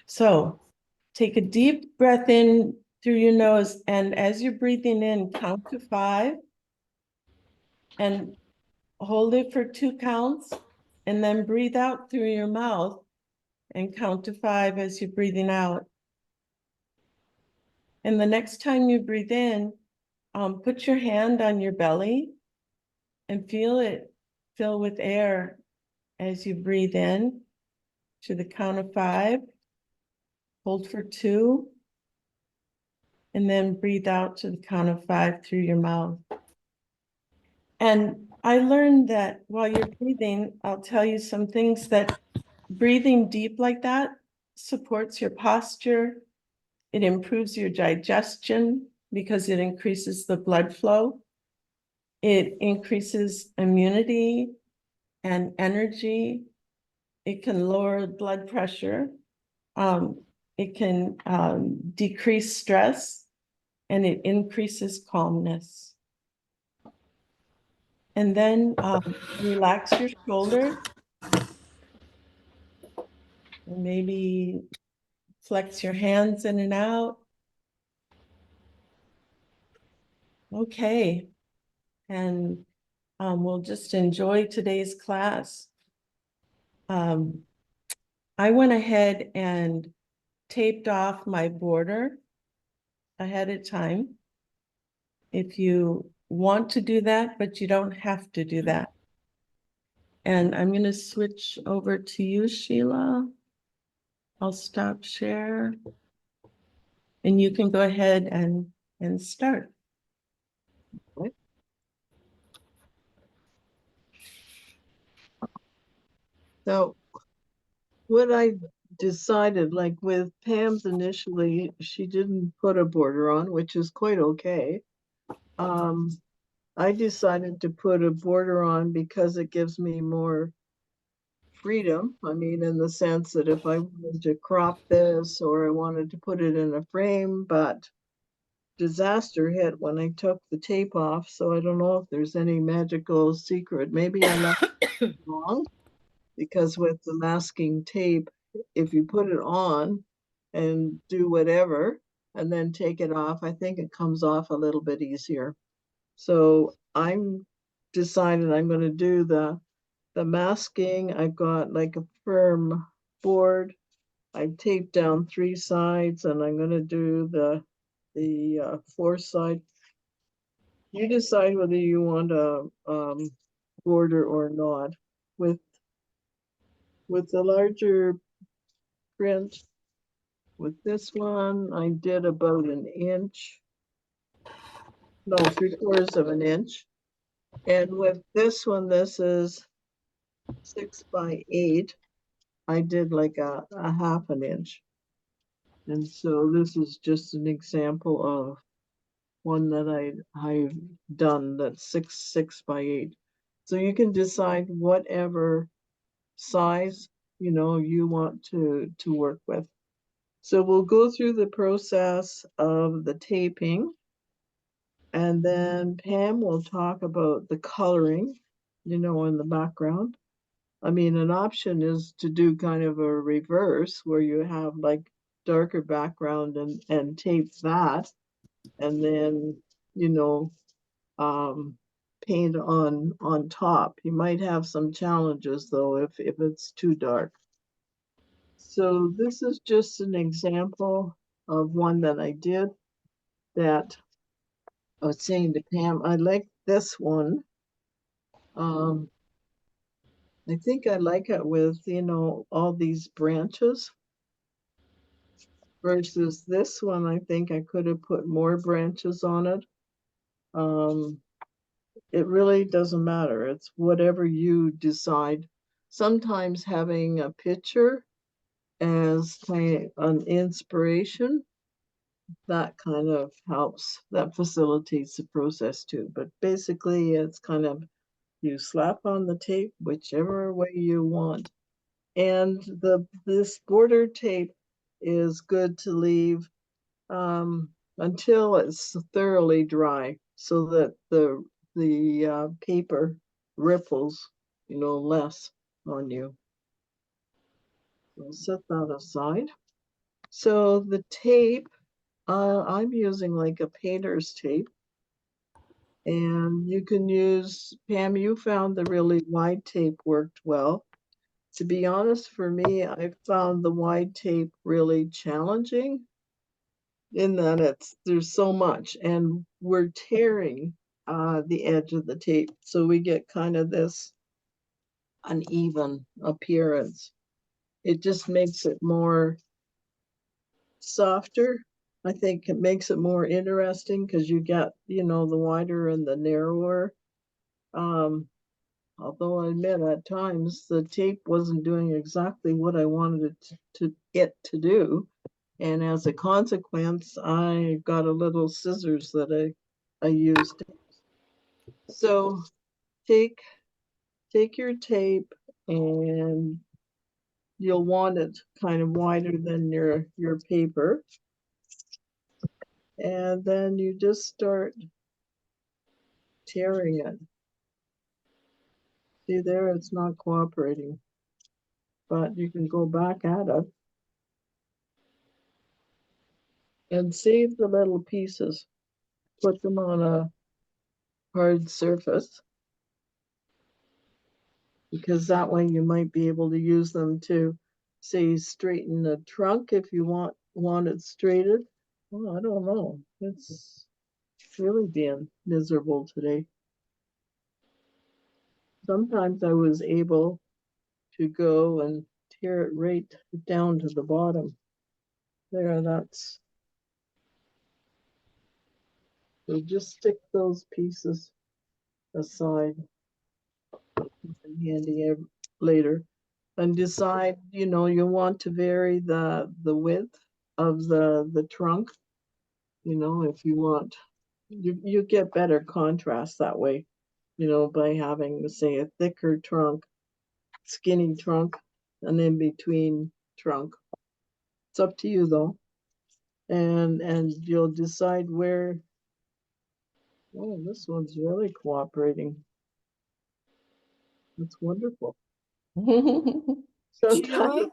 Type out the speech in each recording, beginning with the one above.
So take a deep breath in through your nose, and as you're breathing in, count to 5 and hold it for 2 counts, and then breathe out through your mouth and count to 5 as you're breathing out. And the next time you breathe in, put your hand on your belly and feel it fill with air as you breathe in to the count of 5. Hold for 2, and then breathe out to the count of 5 through your mouth. And I learned that while you're breathing, I'll tell you some things that breathing deep like that supports your posture. It improves your digestion because it increases the blood flow. It increases immunity and energy. It can lower blood pressure. It can decrease stress, and it increases calmness. And then relax your shoulders and maybe flex your hands in and out. Okay. And we'll just enjoy today's class. I went ahead and taped off my border ahead of time. If you want to do that, but you don't have to do that. And I'm going to switch over to you, Sheila. I'll stop share. And you can go ahead and start. So what I decided, like with Pam's initially, she didn't put a border on, which is quite okay. I decided to put a border on because it gives me more freedom. I mean, in the sense that if I wanted to crop this or I wanted to put it in a frame, but disaster hit when I took the tape off. So I don't know if there's any magical secret. Maybe I left it wrong, because with the masking tape, if you put it on and do whatever and then take it off, I think it comes off a little bit easier. So I'm decided I'm going to do the masking. I've got like a firm board. I've taped down 3 sides, and I'm going to do the 4th side. You decide whether you want a border or not. With the larger print, with this one, I did about 1 inch. No, 3/4 of an inch. And with this one, this is 6 by 8. I did like a 1/2 inch. And so this is just an example of one that I've done that's 6 by 8. So you can decide whatever size you want to work with. So we'll go through the process of the taping, and then Pam will talk about the coloring, in the background. I mean, an option is to do kind of a reverse where you have like darker background and tape that, and then, paint on top. You might have some challenges though if it's too dark. So this is just an example of one that I did that I was saying to Pam, I like this one. I think I like it with, all these branches versus this one. I think I could have put more branches on it. It really doesn't matter. It's whatever you decide. Sometimes having a picture as kind of an inspiration, that kind of helps, that facilitates the process too. But basically it's kind of, you slap on the tape whichever way you want. And this border tape is good to leave until it's thoroughly dry, so that the the paper ripples, less on you. I'll set that aside. So the tape, I'm using like a painter's tape. And you can use, Pam, you found the really wide tape worked well. To be honest, for me, I found the wide tape really challenging in that there's so much and we're tearing the edge of the tape. So we get kind of this uneven appearance. It just makes it more softer. I think it makes it more interesting because you get, the wider and the narrower. Um, Although I admit at times the tape wasn't doing exactly what I wanted it to do. And as a consequence, I got a little scissors that I used. So take take your tape and you'll want it kind of wider than your paper. And then you just start tearing it. See there, it's not cooperating, but you can go back at it and save the little pieces. Put them on a hard surface because that way you might be able to use them to, say, straighten the trunk if you want it straightened. Well, I don't know. It's really being miserable today. Sometimes I was able to go and tear it right down to the bottom. There, so just stick those pieces aside and handy later. And decide, you want to vary the width of the trunk, if you want. You get better contrast that way, by having, say, a thicker trunk, skinny trunk, and in between trunk. It's up to you though. And you'll decide where. Oh, this one's really cooperating. That's wonderful. Sheila, Sometimes,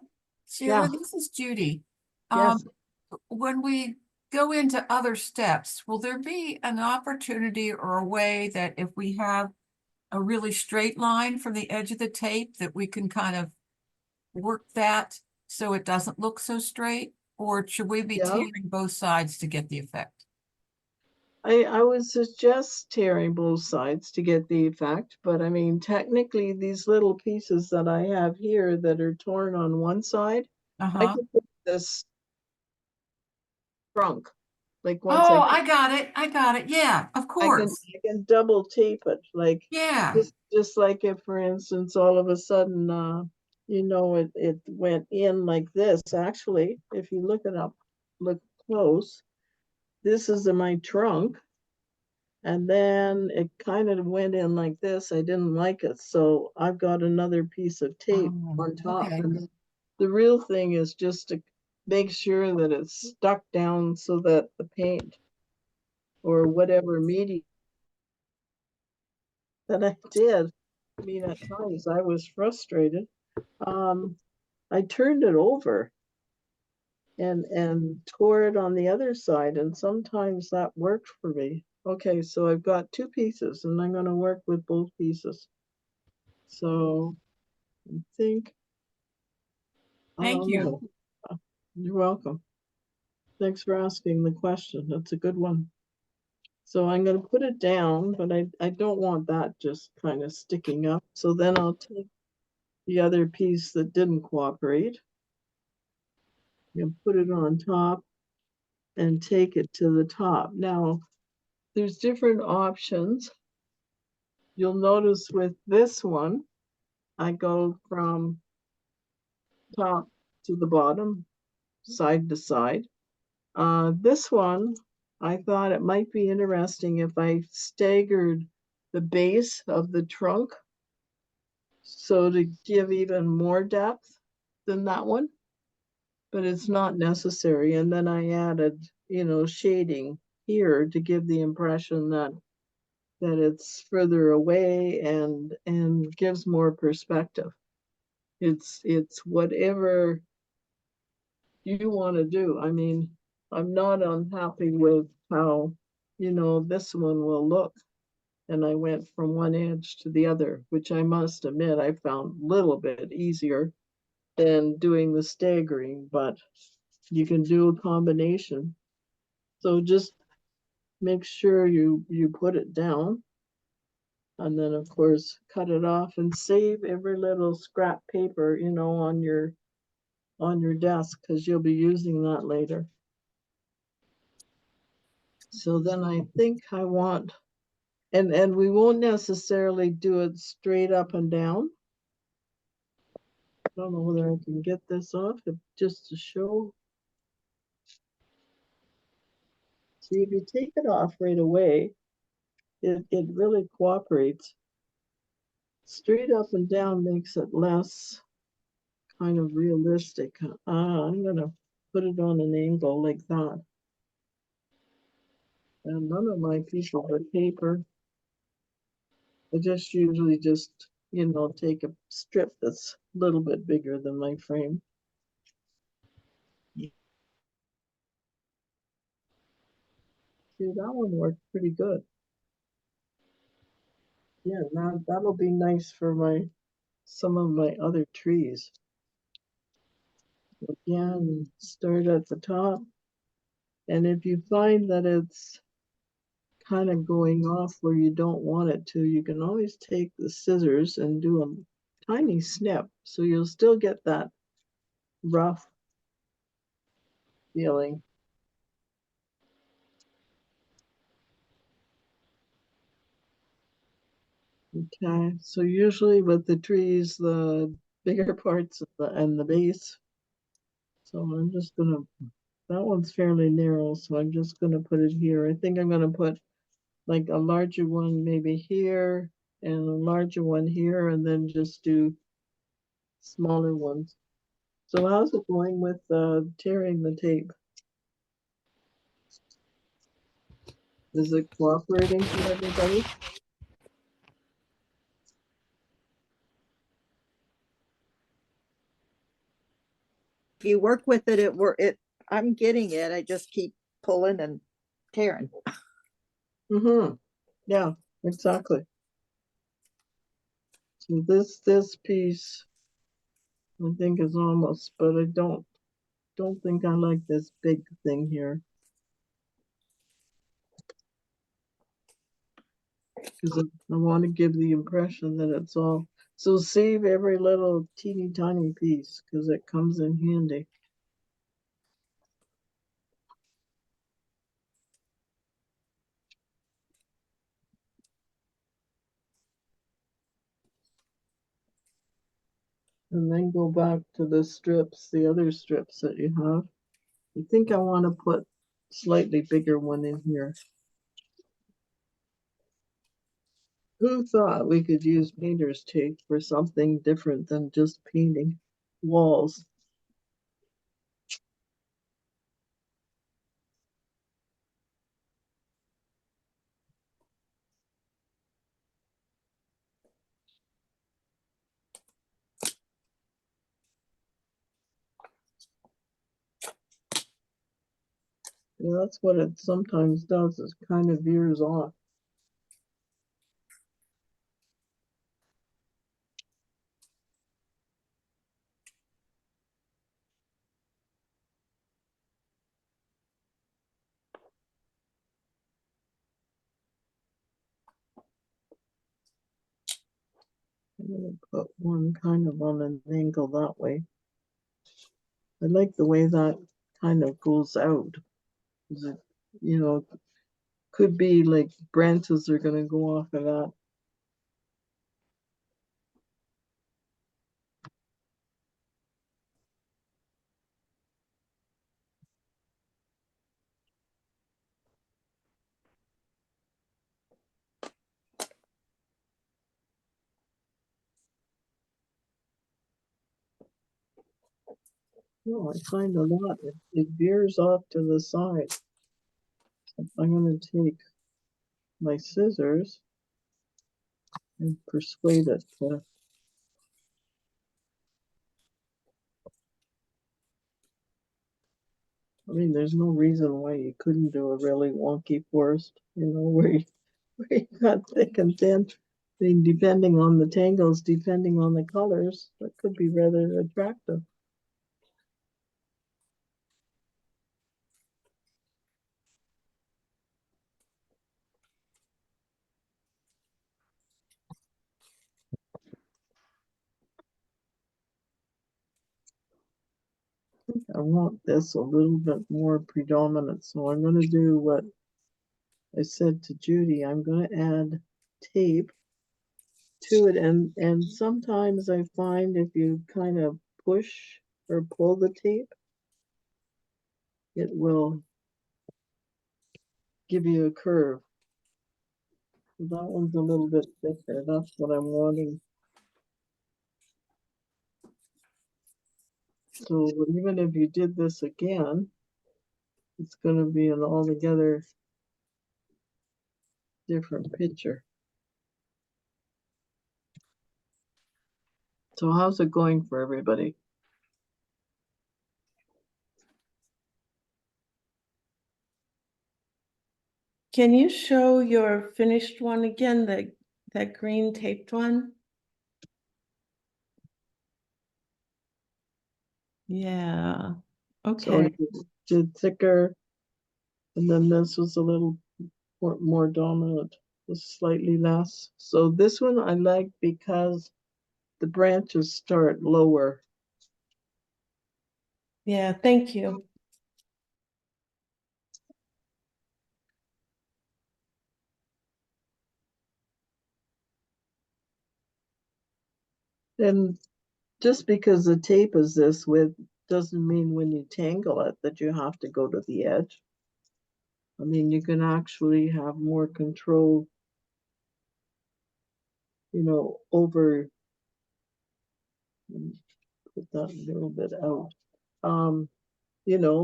yeah, this is Judy. yes, When we go into other steps, will there be an opportunity or a way that if we have a really straight line from the edge of the tape that we can kind of work that so it doesn't look so straight? Or should we be yeah. tearing both sides to get the effect? I would suggest tearing both sides to get the effect, but I mean, technically, these little pieces that I have here that are torn on one side, I Uh-huh. could put this trunk. Like once Oh, I got it. I got it. Yeah, of I can course. I can double tape it, like Yeah. just like if, for instance, all of a sudden, it went in like this. Actually, if you look close, this is my trunk. And then it kind of went in like this. I didn't like it. So I've got another piece of tape on top. Okay. And the real thing is just to make sure that it's stuck down so that the paint or whatever medium that I did, I mean, at times I was frustrated. Um, I turned it over and tore it on the other side, and sometimes that worked for me. Okay, so I've got two pieces and I'm going to work with both pieces. So I think, I Thank don't you. know. You're welcome. Thanks for asking the question. That's a good one. So I'm going to put it down, but I don't want that just kind of sticking up. So then I'll take the other piece that didn't cooperate and put it on top and take it to the top. Now, there's different options. You'll notice with this one, I go from top to the bottom, side to side. This one, I thought it might be interesting if I staggered the base of the trunk, so to give even more depth than that one, but it's not necessary. And then I added, shading here to give the impression that that it's further away and gives more perspective. It's whatever you want to do. I mean, I'm not unhappy with how, this one will look. And I went from one edge to the other, which I must admit I found a little bit easier than doing the staggering, but you can do a combination. So just make sure you put it down, and then of course cut it off and save every little scrap paper, on your desk, because you'll be using that later. So then I think I want, and we won't necessarily do it straight up and down. I don't know whether I can get this off, just to show. See, if you take it off right away, it really cooperates. Straight up and down makes it less kind of realistic. I'm gonna put it on an angle like that. And none of my pieces of paper, I just usually take a strip that's a little bit bigger than my frame. See, that one worked pretty good. Yeah, now that'll be nice for some of my other trees. Again, start at the top. And if you find that it's kind of going off where you don't want it to, you can always take the scissors and do a tiny snip. So you'll still get that rough feeling. Okay, so usually with the trees, the bigger parts and the base. So I'm just gonna, that one's fairly narrow, so I'm just gonna put it here. I think I'm gonna put like a larger one maybe here and a larger one here, and then just do smaller ones. So how's it going with tearing the tape? Is it cooperating for everybody? If you work with it, I'm getting it. I just keep pulling and tearing. Mm-hmm. Yeah, exactly. So this piece I think is almost, but I don't think I like this big thing here. Because I want to give the impression that it's all, so save every little teeny tiny piece because it comes in handy. And then go back to the strips, the other strips that you have. I think I want to put slightly bigger one in here. Who thought we could use painter's tape for something different than just painting walls? Yeah, that's what it sometimes does, is kind of veers off. I'm gonna put one kind of on an angle that way. I like the way that kind of goes out. 'Cause it, could be like branches are gonna go off of that. No, I find a lot, it veers off to the side. So I'm gonna take my scissors and persuade it to. I mean, there's no reason why you couldn't do a really wonky forest, where you got thick and thin. I mean, depending on the tangles, depending on the colors, that could be rather attractive. I want this a little bit more predominant, so I'm going to do what I said to Judy. I'm going to add tape to it, and sometimes I find if you kind of push or pull the tape, it will give you a curve. That one's a little bit thicker. That's what I'm wanting. So even if you did this again, it's going to be an altogether different picture. So how's it going for everybody? Can you show your finished one again, that green taped one? Yeah, So okay. it did thicker, and then this was a little more dominant, was slightly less. So this one I like because the branches start lower. Yeah, thank you. And just because the tape is this width doesn't mean when you tangle it that you have to go to the edge. I mean, you can actually have more control, over, put that a little bit out.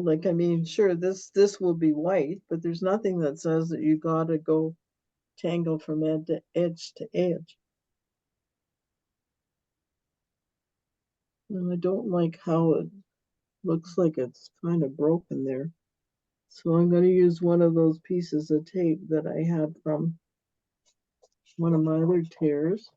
Like, I mean, sure, this will be white, but there's nothing that says that you gotta go tangle from edge to edge to edge. And I don't like how it looks like it's kind of broken there. So I'm going to use one of those pieces of tape that I had from one of my other tears.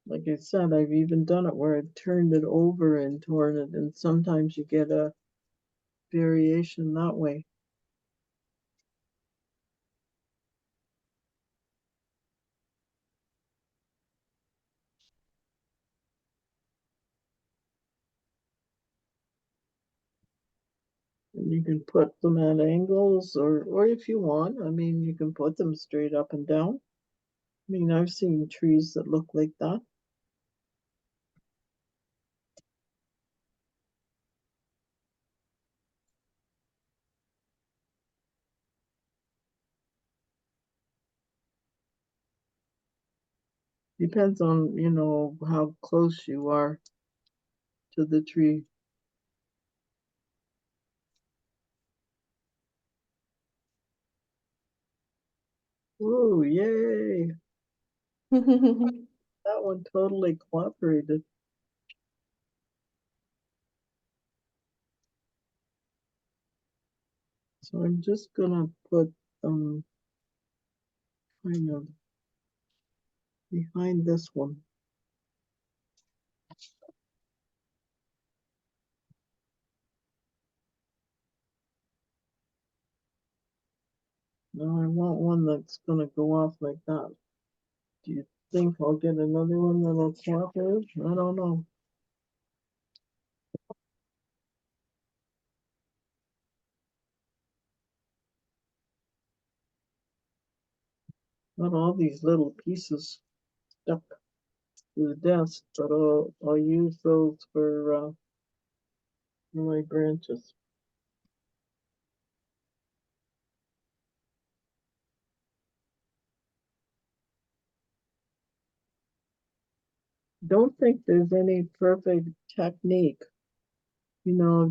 Like I said, I've even done it where I've turned it over and torn it, and sometimes you get a variation that way. And you can put them at angles, or if you want, I mean, you can put them straight up and down. I mean, I've seen trees that look like that. Depends on, how close you are to the tree. Ooh, yay! That one totally cooperated. So I'm just gonna put kind of behind this one. Now I want one that's gonna go off like that. Do you think I'll get another one that'll cooperate? I don't know. Not all these little pieces stuck to the desk, but I'll use those for my branches. Don't think there's any perfect technique.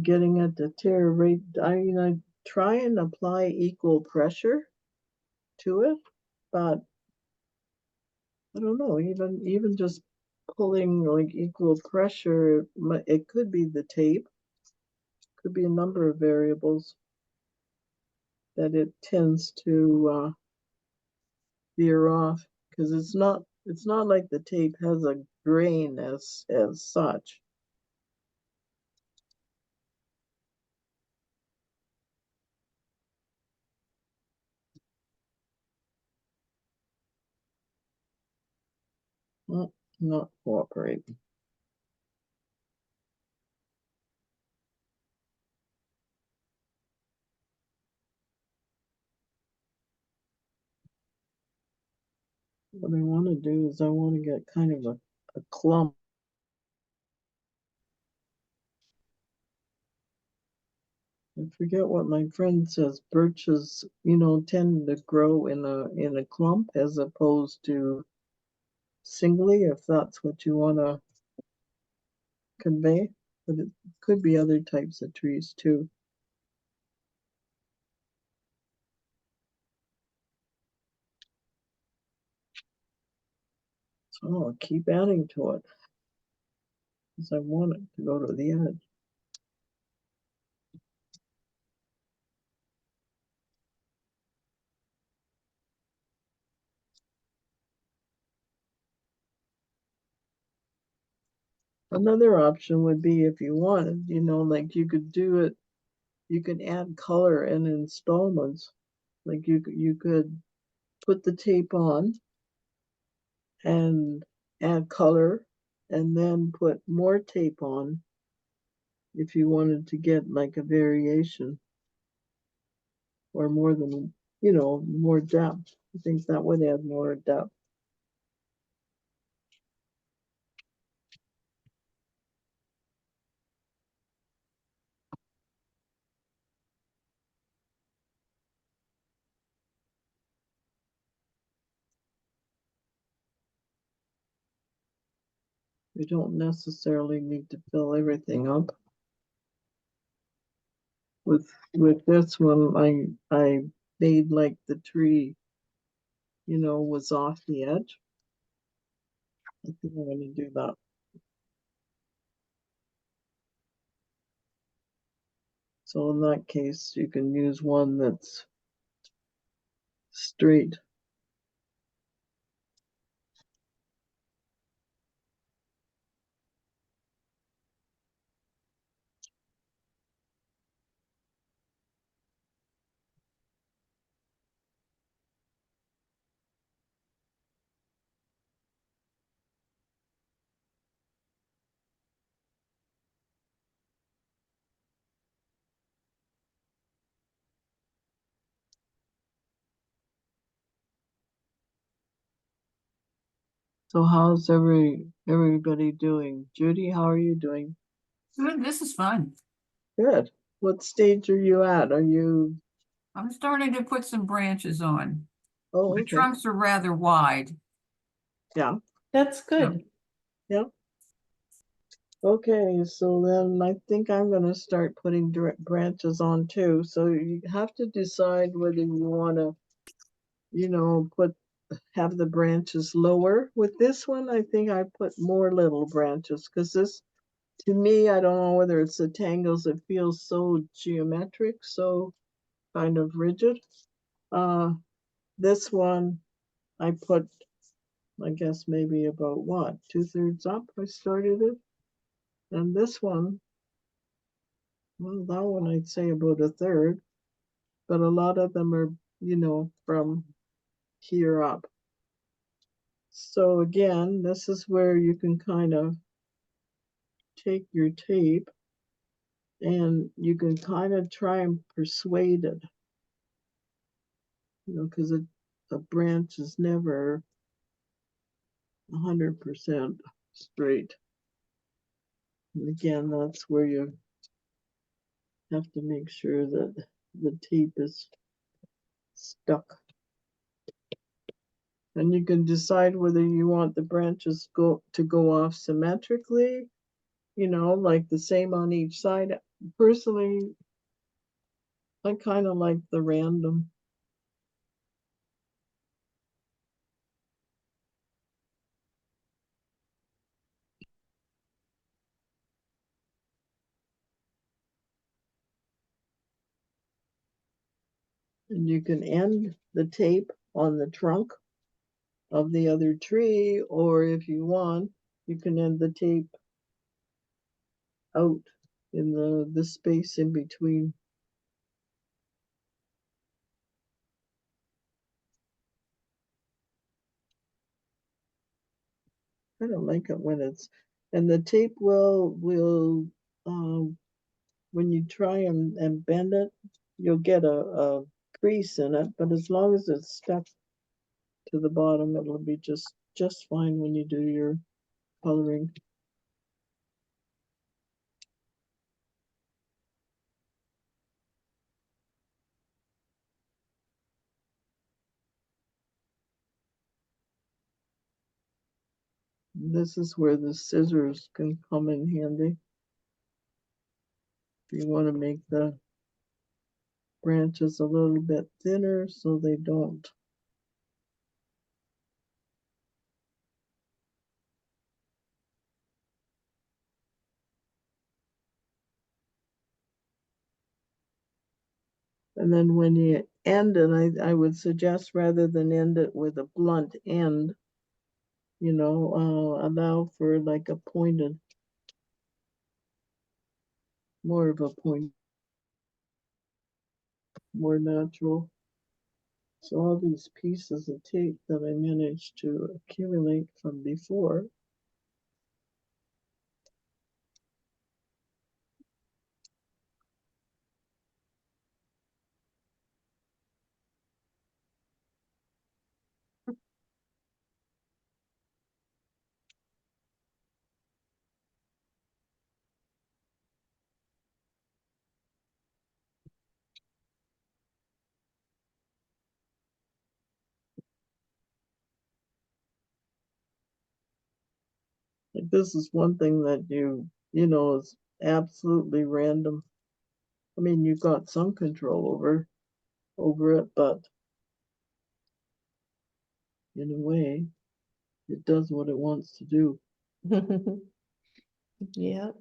getting it to tear right. I try and apply equal pressure to it, but I don't know, even just pulling like equal pressure, it could be the tape, could be a number of variables that it tends to veer off, because it's not like the tape has a grain as such. Oh, not cooperating. What I want to do is I want to get kind of a clump. I forget what my friend says. Birches, tend to grow in a clump as opposed to singly, if that's what you want to convey. But it could be other types of trees too. So I'll keep adding to it because I want it to go to the edge. Another option would be if you wanted, like you could do it, you can add color in installments. Like you could put the tape on and add color and then put more tape on if you wanted to get like a variation or more than, more depth. I think that would add more depth. You don't necessarily need to fill everything up. With this one, I made like the tree, was off the edge. I think I'm going to do that. So in that case, you can use one that's straight. So how's everybody doing? Judy, how are you doing? Good, this is fun. Good. What stage are you at? Are you, I'm starting to put some branches on. oh, The okay. trunks are rather wide. Yeah, That's good. yeah. Okay, so then I think I'm gonna start putting direct branches on too. So you have to decide whether you wanna, have the branches lower. With this one, I think I put more little branches because this, to me, I don't know whether it's the tangles, it feels so geometric, so kind of rigid. This one, I put, I guess maybe about what, 2/3 up, I started it. And this one, well, that one I'd say about 1/3, but a lot of them are, from here up. So again, this is where you can kind of take your tape and you can kind of try and persuade it, because a branch is never 100% straight. And again, that's where you have to make sure that the tape is stuck. And you can decide whether you want the branches to go off symmetrically, like the same on each side. Personally, I kind of like the random. And you can end the tape on the trunk of the other tree, or if you want, you can end the tape out in the space in between. I don't like it when it's, and the tape um, when you try and bend it, you'll get a crease in it, but as long as it's stuck to the bottom, it'll be just fine when you do your coloring. This is where the scissors can come in handy. If you want to make the branches a little bit thinner so they don't. And then when you end it, I would suggest rather than end it with a blunt end, allow for like a pointed, more of a point, more natural. So all these pieces of tape that I managed to accumulate from before, like this is one thing that is absolutely random. I mean, you've got some control over it, but in a way, it does what it wants to do. Yeah.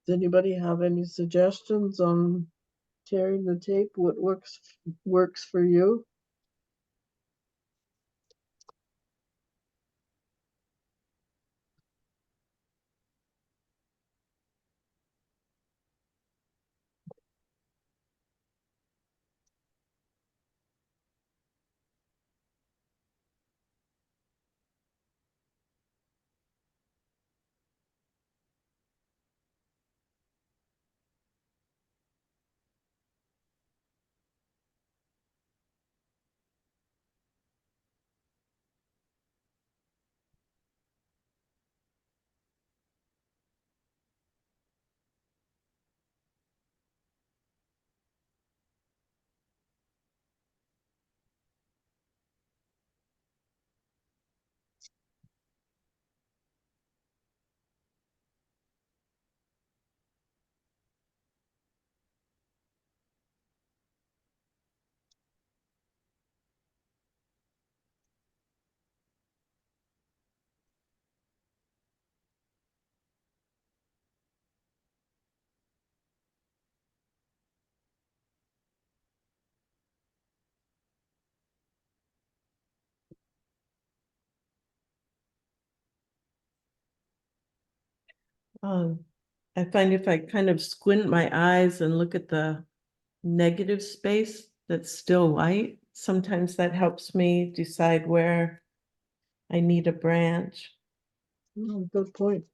Does anybody have any suggestions on tearing the tape? What works for you? I find if I kind of squint my eyes and look at the negative space that's still white, sometimes that helps me decide where I need a branch. Oh, good point.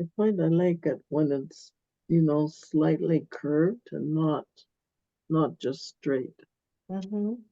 I find I like it when it's, slightly curved and not just straight. Mhm.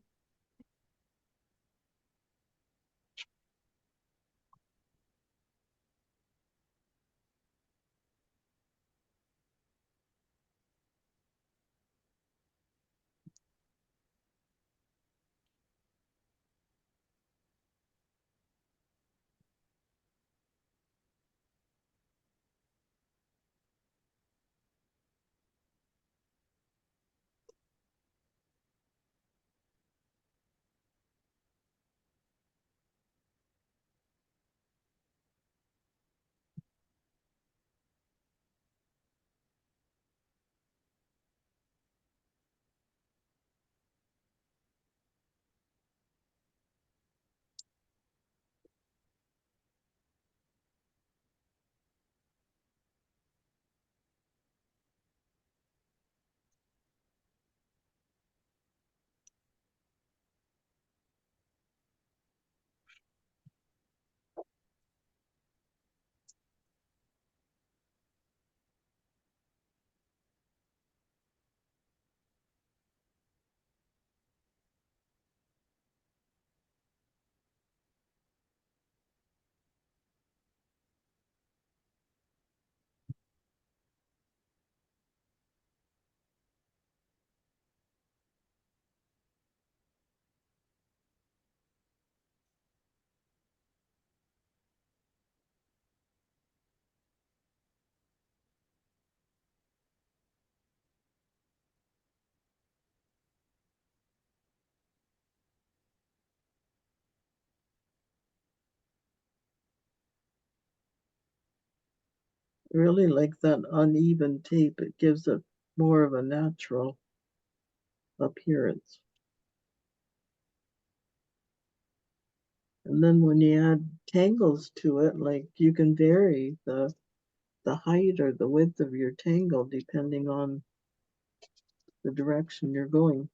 I really like that uneven tape. It gives it more of a natural appearance. And then when you add tangles to it, like you can vary the height or the width of your tangle depending on the direction you're going.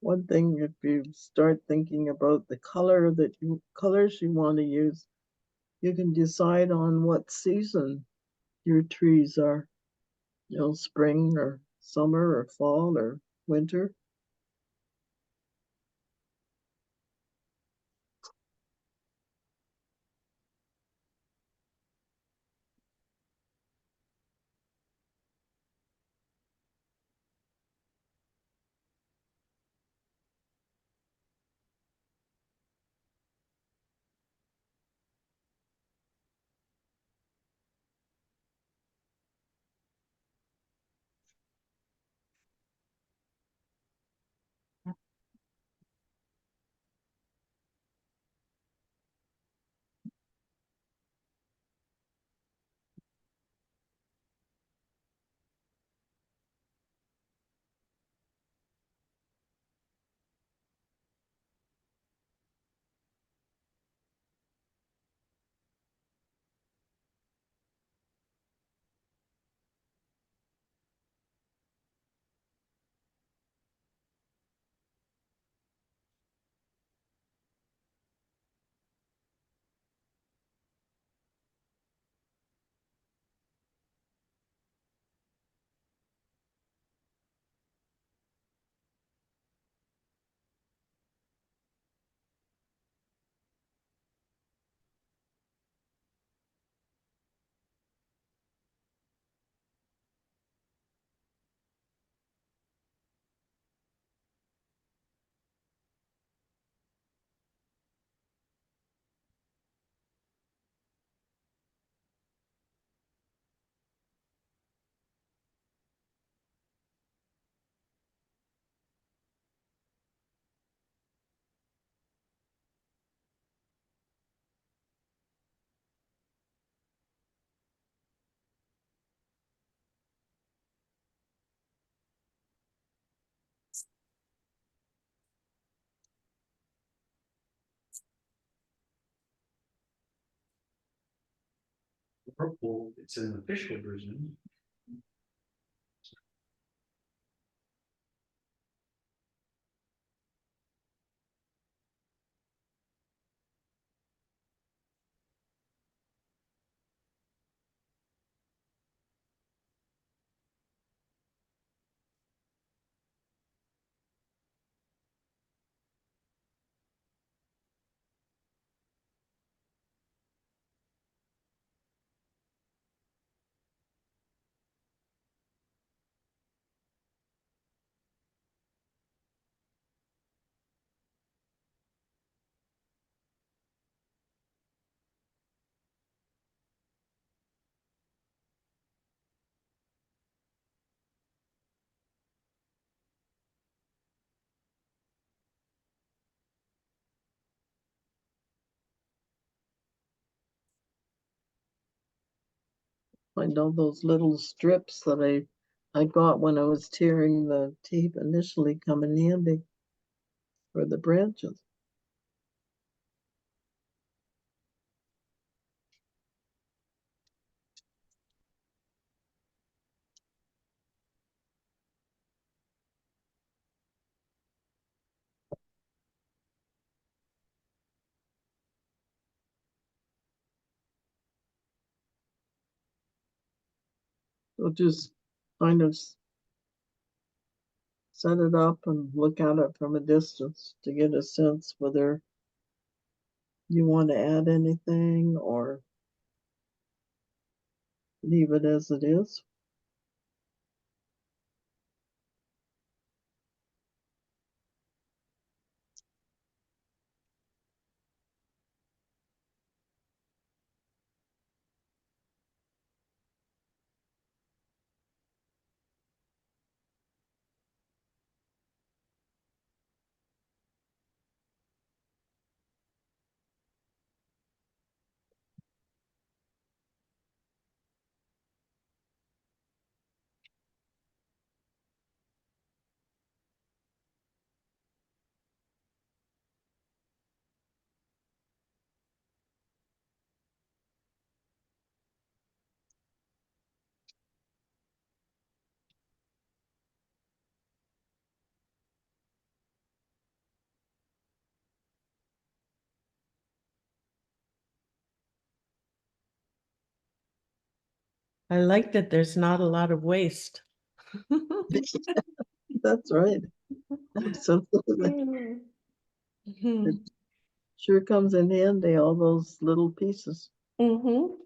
one thing, if you start thinking about the colors you want to use, you can decide on what season your trees are, spring or summer or fall or winter. Purple, it's an official version. Find all those little strips that I got when I was tearing the tape initially come in handy for the branches. So just kind of set it up and look at it from a distance to get a sense whether you want to add anything or leave it as it is. I like that there's not a lot of waste. That's right. Absolutely. Mhm. Sure comes in handy, all those little pieces. Mhm.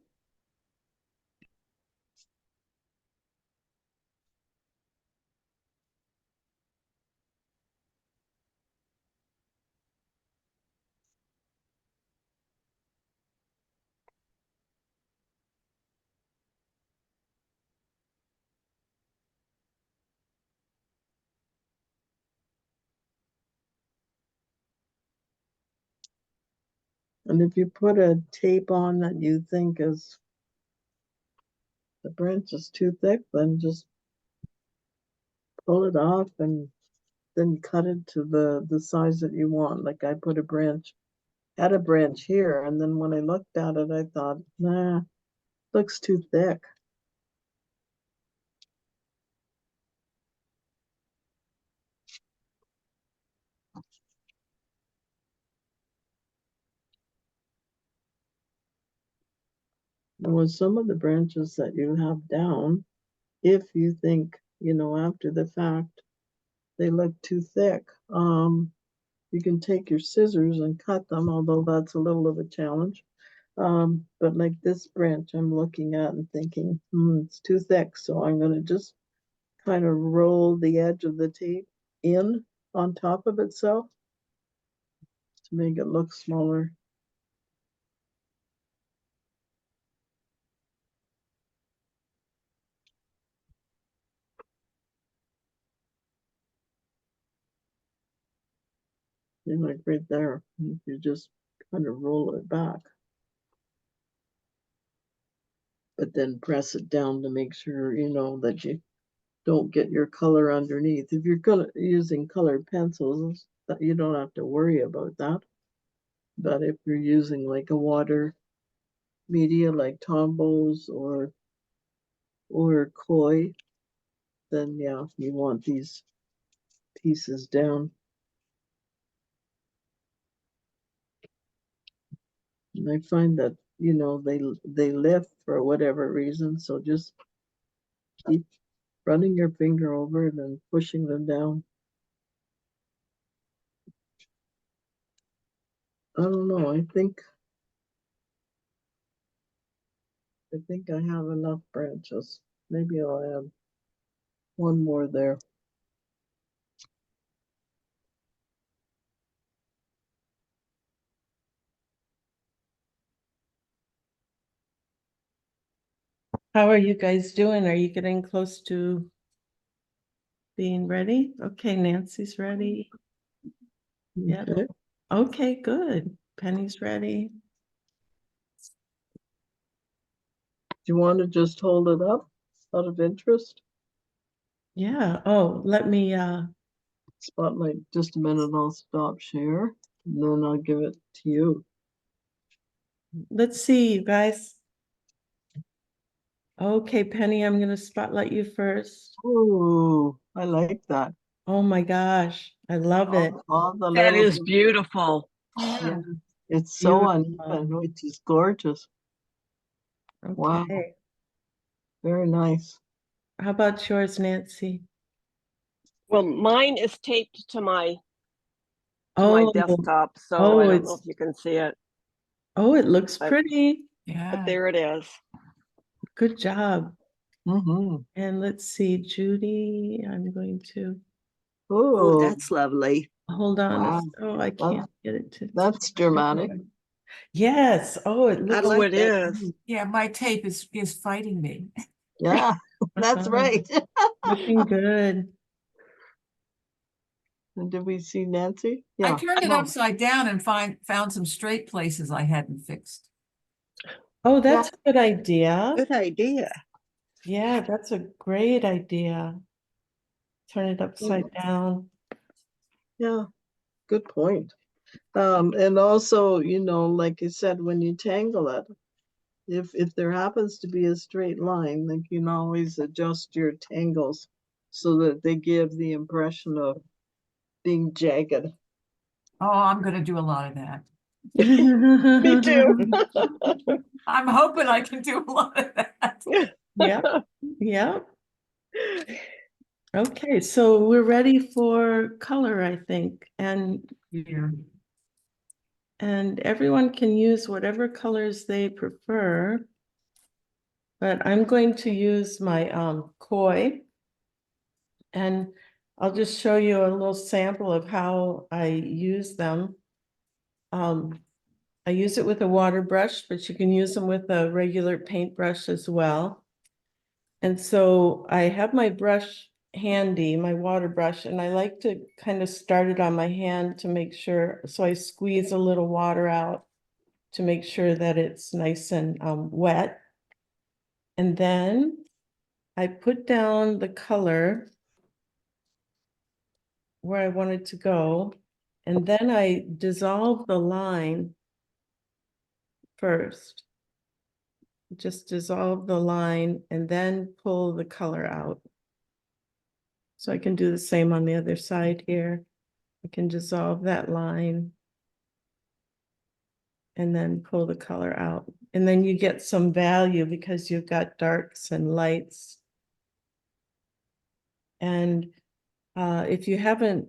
And if you put a tape on that you think is the branch is too thick, then just pull it off and then cut it to the size that you want. Like I put had a branch here, and then when I looked at it, I thought, nah, looks too thick. And with some of the branches that you have down, if you think, after the fact, they look too thick, you can take your scissors and cut them, although that's a little of a challenge. But like this branch I'm looking at and thinking, it's too thick, so I'm gonna just kind of roll the edge of the tape in on top of itself to make it look smaller. And like right there, you just kind of roll it back, but then press it down to make sure, that you don't get your color underneath. If you're using colored pencils, that you don't have to worry about that. But if you're using like a water media like Tombows or koi, then yeah, you want these pieces down. And I find that, they lift for whatever reason, so just keep running your finger over it and pushing them down. I don't know, I think I have enough branches. Maybe I'll add one more there. How are you guys doing? Are you getting close to being ready? Okay, Nancy's ready. Yep. Okay. Okay, good. Penny's ready. Do you want to just hold it up out of interest? Yeah. Oh, let me Spotlight, just a minute, I'll stop share, and then I'll give it to you. let's see, you guys. Okay, Penny, I'm gonna spotlight you first. Ooh, I like that. Oh my gosh, I love it. All the That little, is beautiful. yeah, it's so Beautiful. uneven, which is gorgeous. Wow, Okay. very nice. How about yours, Nancy? Well, mine is taped to my Oh, desktop, so oh, I don't know it's if you can see it, it looks but- pretty. but Yeah. there it is. Good job. Mm-hmm. And let's see, Judy, I'm going to Oh, Oh, that's lovely. hold on. wow. Oh, I can't get it to. That's dramatic. Yes. Oh, it I looks Oh, like it that. is. Yeah, my tape is fighting me. Yeah, that's Uh-huh. right. looking good. And did we see Nancy? I Yeah. turned it Oh, upside down and found some straight places I hadn't fixed. Oh, that's a good idea. Good idea. Yeah, that's a great idea. Turn it upside down. yeah, good point. And also, like you said, when you tangle it, if there happens to be a straight line, like you can always adjust your tangles so that they give the impression of being jagged. Oh, I'm gonna do a lot of that. Me too. I'm hoping I can do a lot of that. Yeah, yeah. Okay, so we're ready for color, I think, Yeah. and everyone can use whatever colors they prefer. But I'm going to use my koi, and I'll just show you a little sample of how I use them. I use it with a water brush, but you can use them with a regular paintbrush as well. And so I have my brush handy, my water brush, and I like to kind of start it on my hand to make sure, so I squeeze a little water out to make sure that it's nice and wet. And then I put down the color where I want it to go, and then I dissolve the line first. Just dissolve the line and then pull the color out. So I can do the same on the other side here. I can dissolve that line and then pull the color out. And then you get some value because you've got darks and lights. And if you're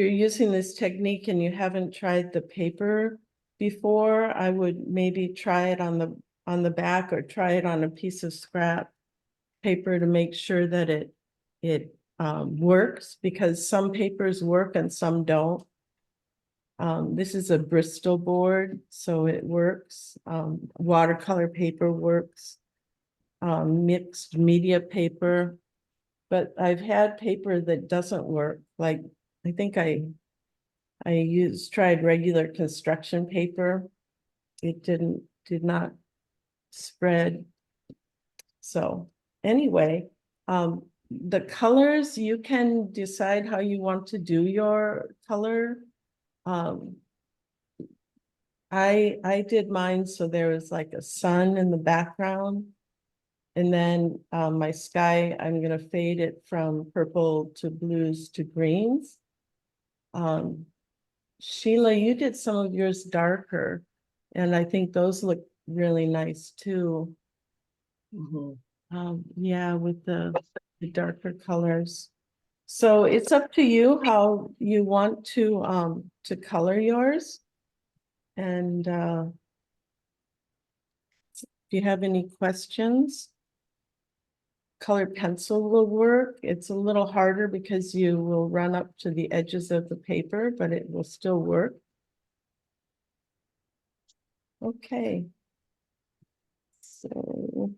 using this technique and you haven't tried the paper before, I would maybe try it on the back or try it on a piece of scrap paper to make sure that it works, because some papers work and some don't. This is a Bristol board, so it works. Watercolor paper works. Mixed media paper, but I've had paper that doesn't work. Like, I think I tried regular construction paper. It did not spread. So anyway, the colors, you can decide how you want to do your color. I did mine so there was like a sun in the background. And then my sky, I'm gonna fade it from purple to blues to greens. Sheila, you did some of yours darker, and I think those look really nice too. Mhm. Yeah, with the darker colors. So it's up to you how you want to color yours. And if you have any questions, colored pencil will work. It's a little harder because you will run up to the edges of the paper, but it will still work. Okay. So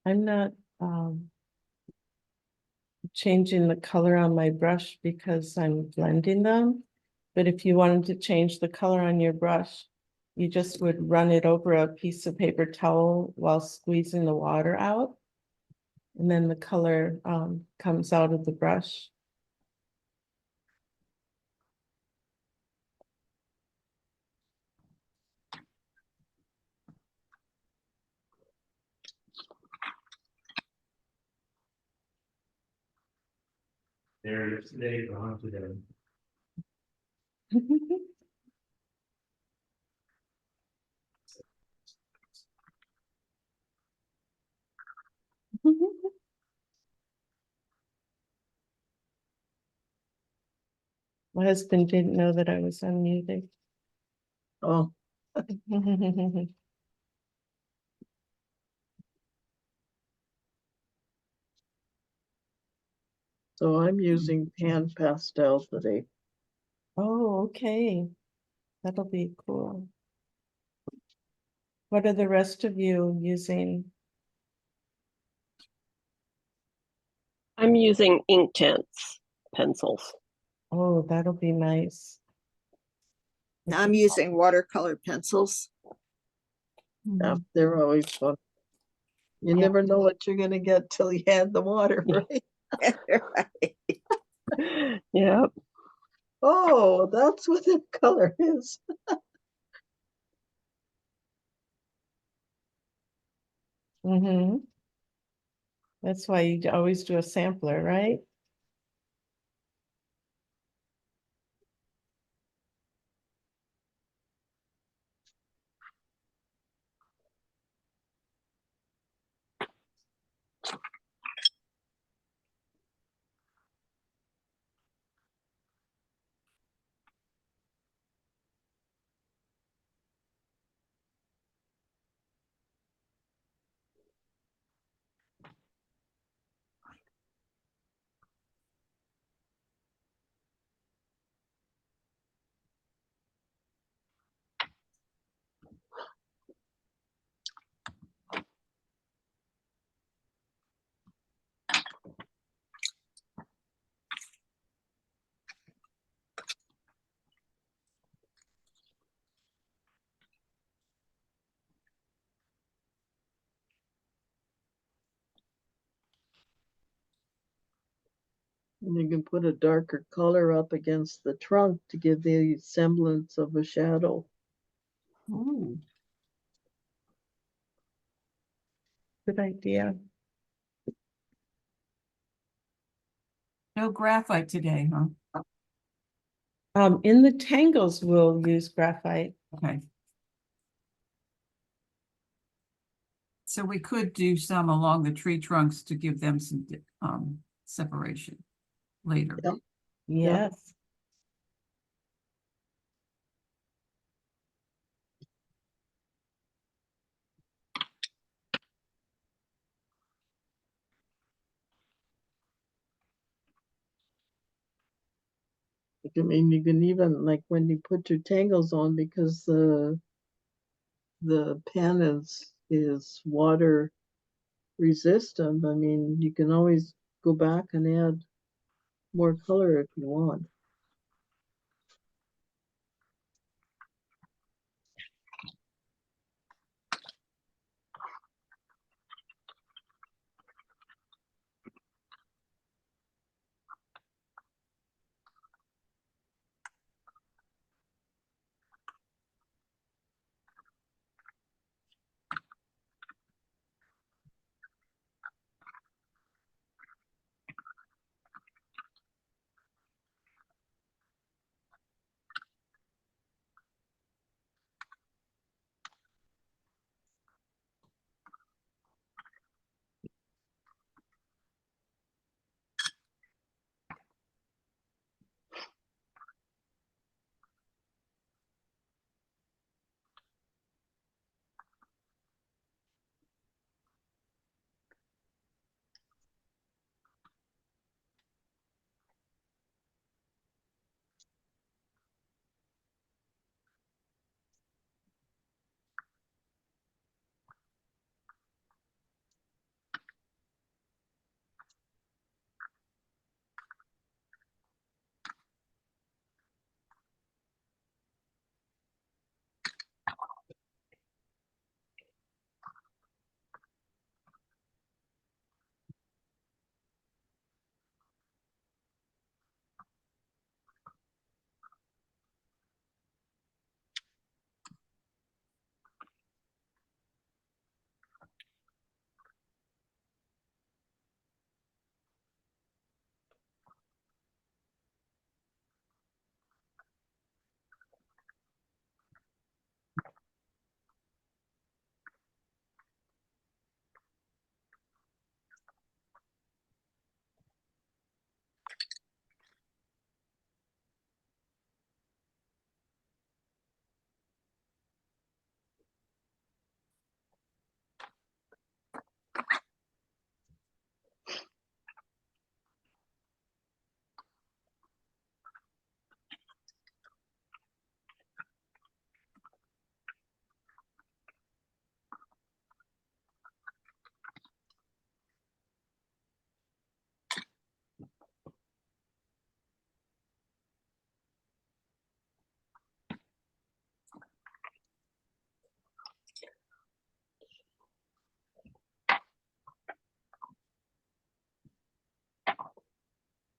I'm not changing the color on my brush because I'm blending them. But if you wanted to change the color on your brush, you just would run it over a piece of paper towel while squeezing the water out. And then the color comes out of the brush. There it is today, gone today. My husband didn't know that I was unmuted. Oh, so I'm using pan pastel today. Oh, okay. That'll be cool. What are the rest of you using? I'm using Inktense pencils. Oh, that'll be nice. I'm using watercolor pencils. Yeah, they're always fun. You Yeah. never know what you're gonna get till you add the water, right? Right. Yep. Oh, that's what the color is. Mm-hmm. That's why you always do a sampler, right? And you can put a darker color up against the trunk to give the semblance of a shadow. Ooh, Good idea. no graphite today, huh? In the tangles, we'll use graphite. Okay. So we could do some along the tree trunks to give them some separation later. Yeah. Yes. I mean, you can even, like, when you put your tangles on, because the pen is water resistant, I mean, you can always go back and add more color if you want.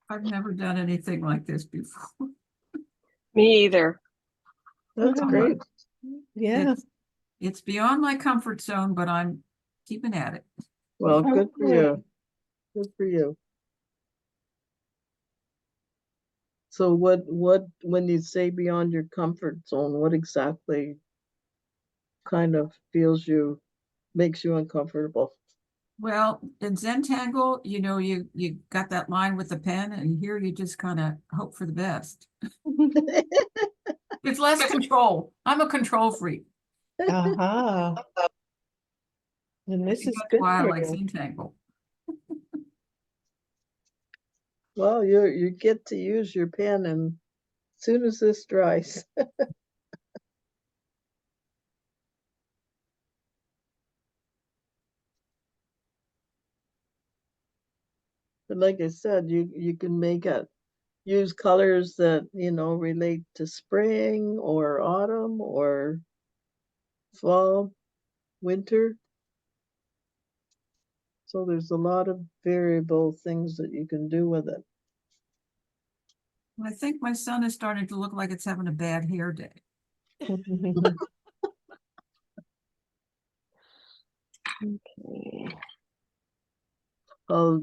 I've never done anything like this before. Me either. That's Uh-huh. great. Yeah. It's beyond my comfort zone, but I'm keeping at it. Well, good for Okay. you. Good for you. So when you say beyond your comfort zone, what exactly kind of makes you uncomfortable? Well, in Zentangle, you got that line with the pen, and here you just kind of hope for the best. It's less control. I'm a control freak. Aha. And this is That's good why I for like you. Zentangle. Well, you get to use your pen and as soon as this dries. But like I said, you can use colors that, relate to spring or autumn or fall, winter. So there's a lot of variable things that you can do with it. I think my son is starting to look like it's having a bad hair day. Okay. Uh,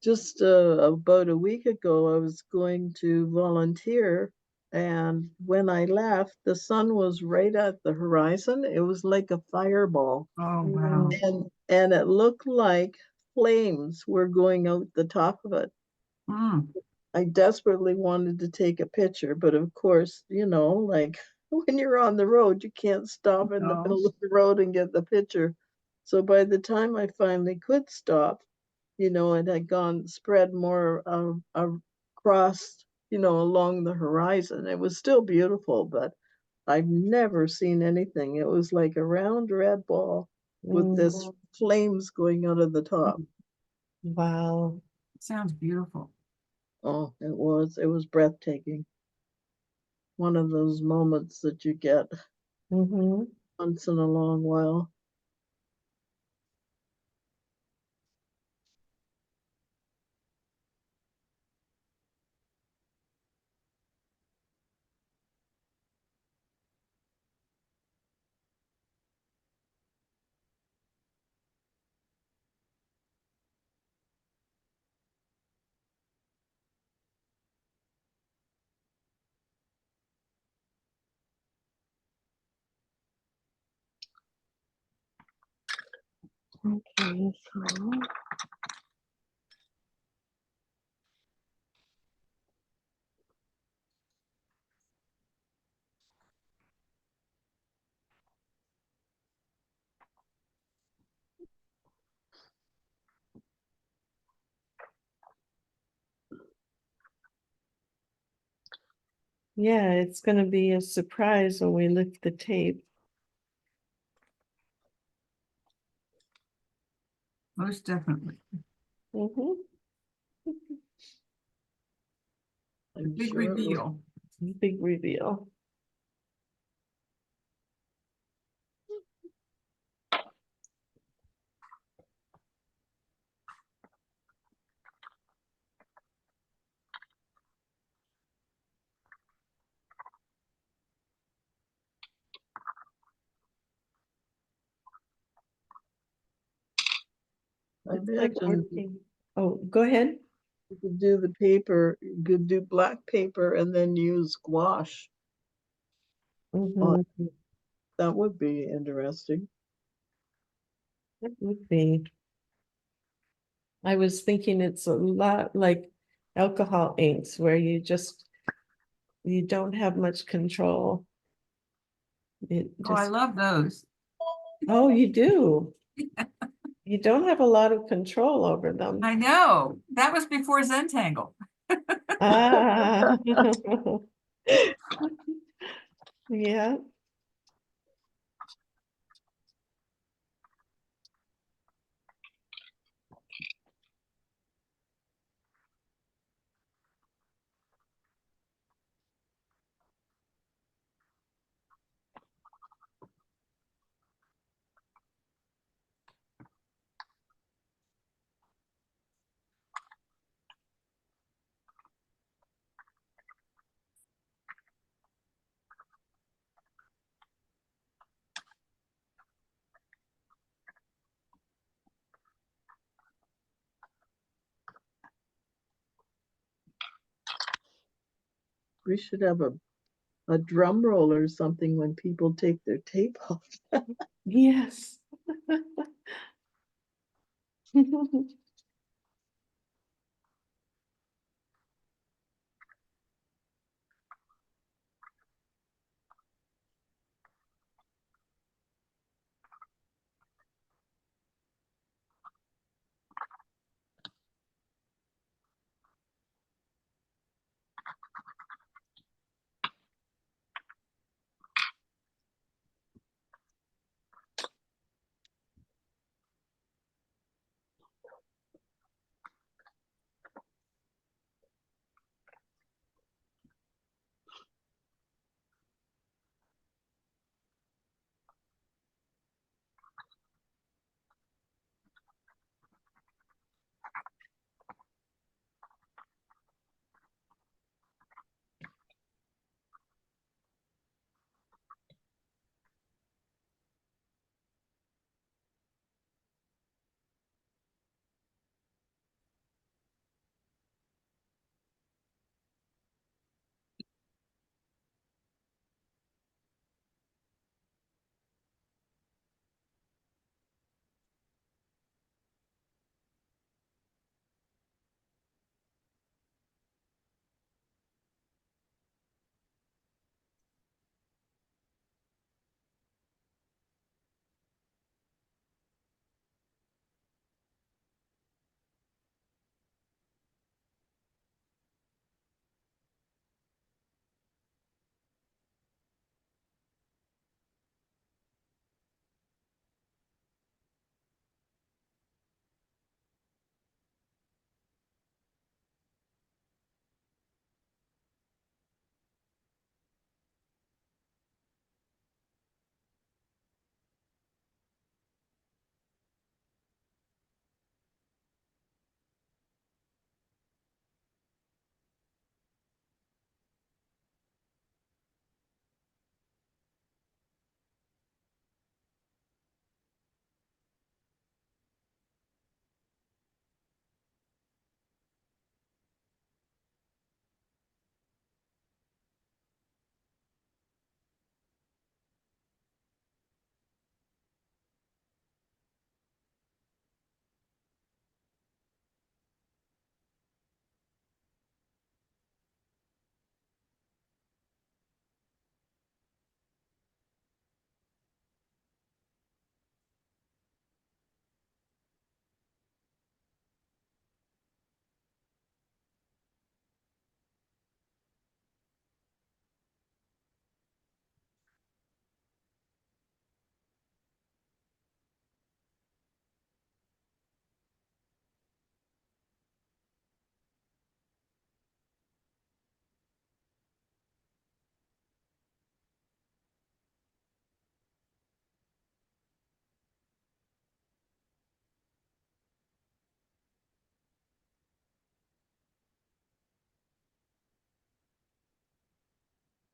just about a week ago, I was going to volunteer, and when I left, the sun was right at the horizon. It was like a fireball, Oh, wow. and it looked like flames were going out the top of it. Mm, I desperately wanted to take a picture, but of course, like when you're on the road, you can't stop in the no. middle of the road and get the picture. So by the time I finally could stop, it had spread more across, along the horizon. It was still beautiful, but I've never seen anything. It was like a round red ball with this Mm, flames going out of the top. wow. Sounds beautiful. Oh, it was breathtaking. One of those moments that you get Hmm. once in a long while. Okay, so Yeah, it's gonna be a surprise when we lift the tape. Most definitely. Hmm. I'm Big sure it will. reveal. Big reveal. I It's like imagine working. Oh, go ahead. you could do the paper, you could do black paper and then use gouache. on Hmm. it. That would be interesting. It would be. I was thinking it's a lot like alcohol inks where you don't have much control. It Oh, I just, love those. oh, you do. You don't have a lot of control over them. I know. That was before Zentangle. Ah. Yeah. We should have a drum roll or something when people take their tape off. Yes.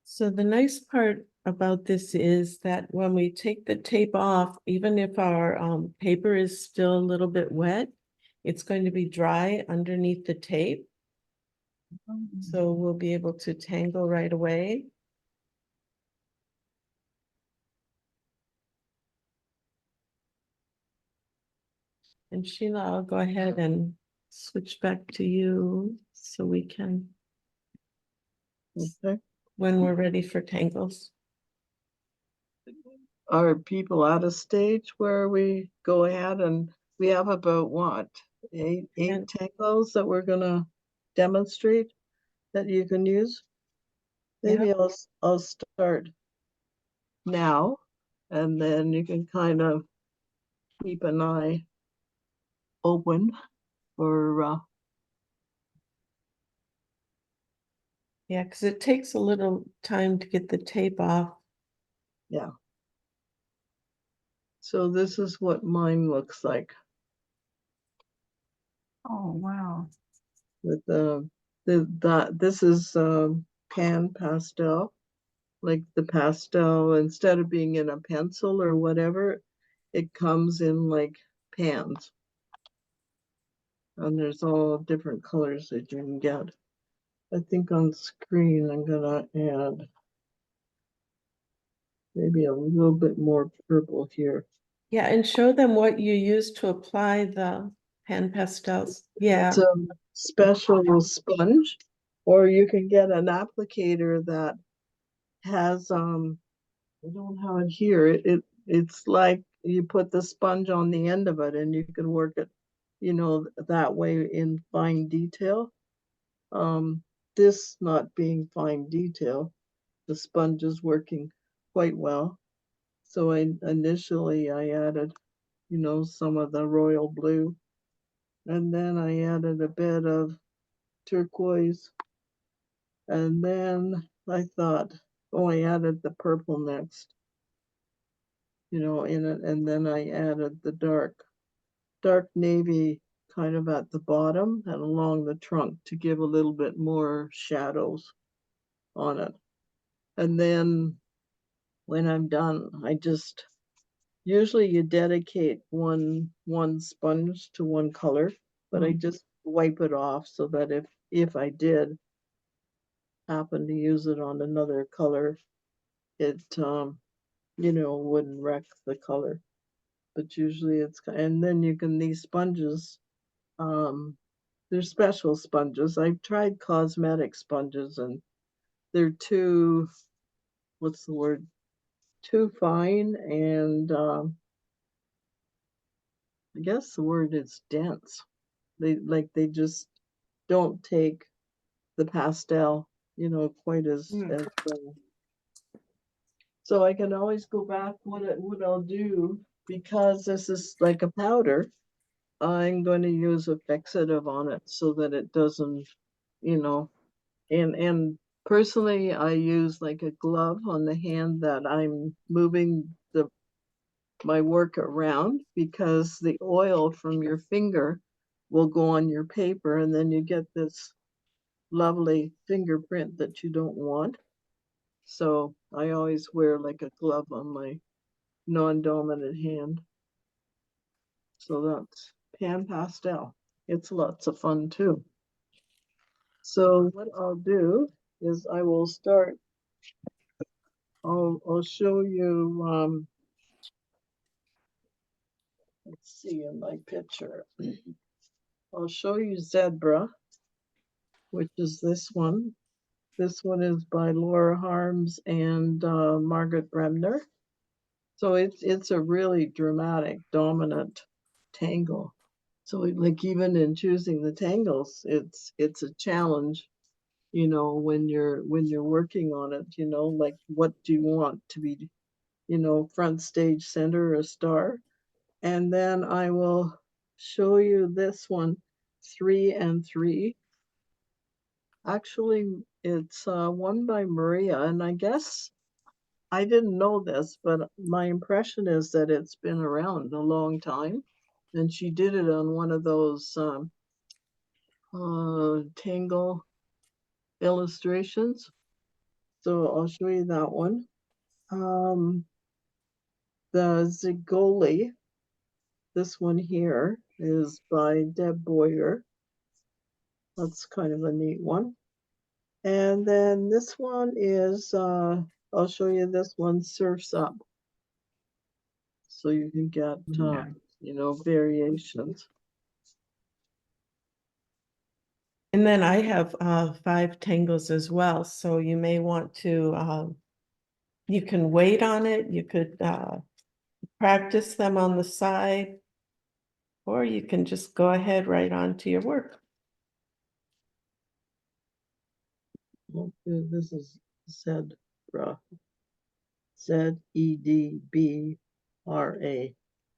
So the nice part about this is that when we take the tape off, even if our paper is still a little bit wet, it's going to be dry underneath the tape. So we'll be able to tangle right away. And Sheila, I'll go ahead and switch back to you so we can, Okay. when we're ready for tangles. Are people at a stage where we go ahead and we have about what? Eight And- tangles that we're gonna demonstrate that you can use? Yeah. Maybe I'll start now, and then you can kind of keep an eye open for Yeah, because it takes a little time to get the tape off. yeah. So this is what mine looks like Oh, wow. with this is pan pastel, like the pastel, instead of being in a pencil or whatever, it comes in like pans. And there's all different colors that you can get. I think on screen I'm gonna add maybe a little bit more purple here. Yeah, and show them what you use to apply the pan pastels. Yeah, It's a special sponge, or you can get an applicator that has, I don't have it here. It's like you put the sponge on the end of it and you can work it, that way in fine detail. This not being fine detail, the sponge is working quite well. So initially I added, some of the royal blue, and then I added a bit of turquoise, and then I thought, oh, I added the purple next, in it, and then I added the dark navy kind of at the bottom and along the trunk to give a little bit more shadows on it. And then when I'm done, I just usually you dedicate one sponge to one color, but I just wipe it off so that if I did happen to use it on another color, it wouldn't wreck the color. But usually and then you can, these sponges, they're special sponges. I've tried cosmetic sponges and they're too, what's the word? Too fine, and I guess the word is dense. They just don't take the pastel, quite as well. So I can always go back. What I'll do, because this is like a powder, I'm going to use a fixative on it so that it doesn't, you know, and personally I use like a glove on the hand that I'm moving my work around, because the oil from your finger will go on your paper and then you get this lovely fingerprint that you don't want. So I always wear like a glove on my non-dominant hand. So that's pan pastel. It's lots of fun too. So what I'll do is I will start, I'll show you, let's see in my picture. I'll show you Zebra, which is this one. This one is by Laura Harms and Margaret Bremner. So it's a really dramatic, dominant tangle. So like even in choosing the tangles, it's a challenge, when you're working on it, like what do you want to be, front stage center, a star. And then I will show you this one, 3 and 3. Actually, it's one by Maria, and I guess I didn't know this, but my impression is that it's been around a long time, and she did it on one of those tangle illustrations. So I'll show you that one. The Zigoli, this one here, is by Deb Boyer. That's kind of a neat one. And then this one is, I'll show you this one, Surf's Up. So you can get, variations. and then I have 5 tangles as well, so you may want to, you can wait on it, you could practice them on the side, or you can just go ahead right on to your work. Okay, this is Zedbra. Zedbra.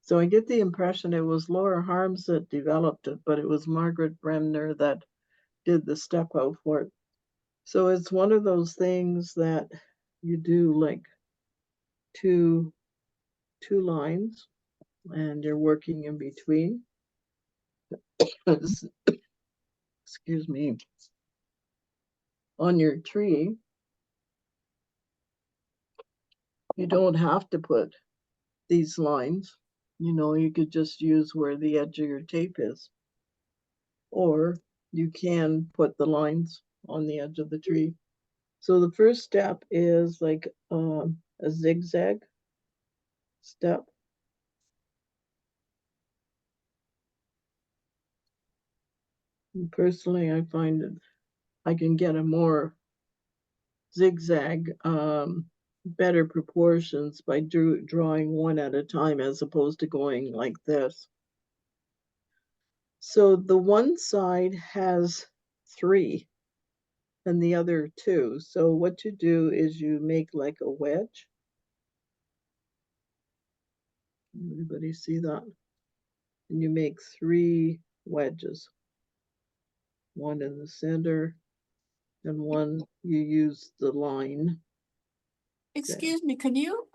So I get the impression it was Laura Harms that developed it, but it was Margaret Bremner that did the step out for it. So it's one of those things that you do like two lines and you're working in between. Excuse me. On your tree, you don't have to put these lines. You could just use where the edge of your tape is. Or you can put the lines on the edge of the tree. So the first step is like a zigzag step. And personally, I find that I can get a more zigzag, better proportions by drawing one at a time as opposed to going like this. So the one side has 3 and the other 2. So what you do is you make like a wedge. Everybody see that? And you make 3 wedges. One in the center and one you use the line. Excuse me, can you,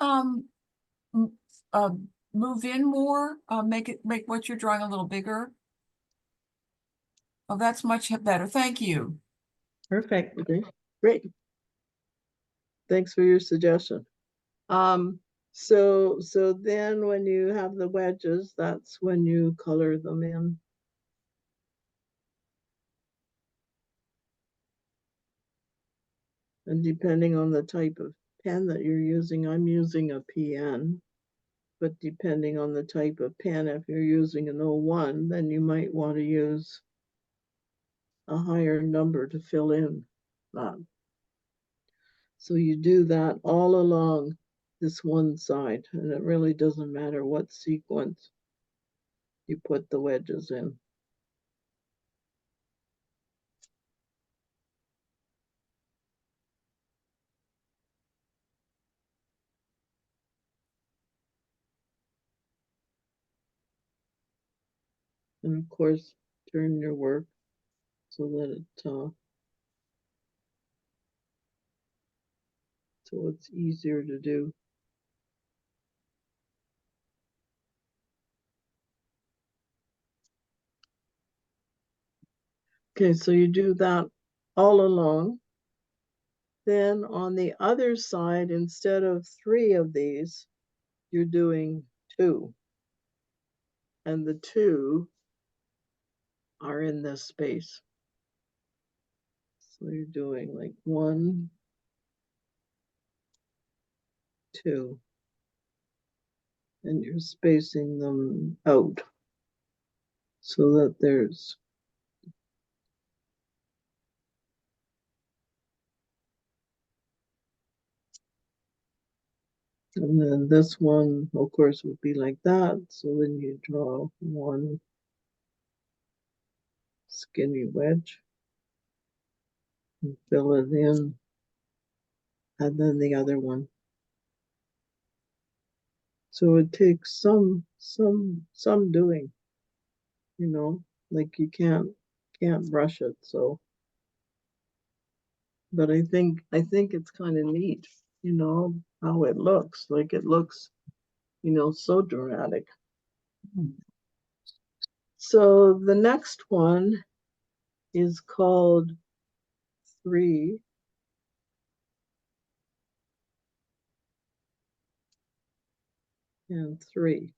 move in more, make what you're drawing a little bigger? Oh, that's much better. Thank you. Perfect. Okay, great. Thanks for your suggestion. So then when you have the wedges, that's when you color them in. And depending on the type of pen that you're using, I'm using a PN, but depending on the type of pen, if you're using an 01, then you might want to use a higher number to fill in that. So you do that all along this one side, and it really doesn't matter what sequence you put the wedges in. And of course, turn your work so that so it's easier to do. Okay, so you do that all along. Then on the other side, instead of 3 of these, you're doing 2. And the 2 are in this space. So you're doing like 1, 2. And you're spacing them out so that there's and then this one, of course, would be like that. So then you draw 1 skinny wedge and fill it in, and then the other one. So it takes some doing, you know, like you can't rush it. So, but I think it's kind of neat, you know, how it looks. Like it looks, you know, so dramatic. So the next one is called 3. And 3.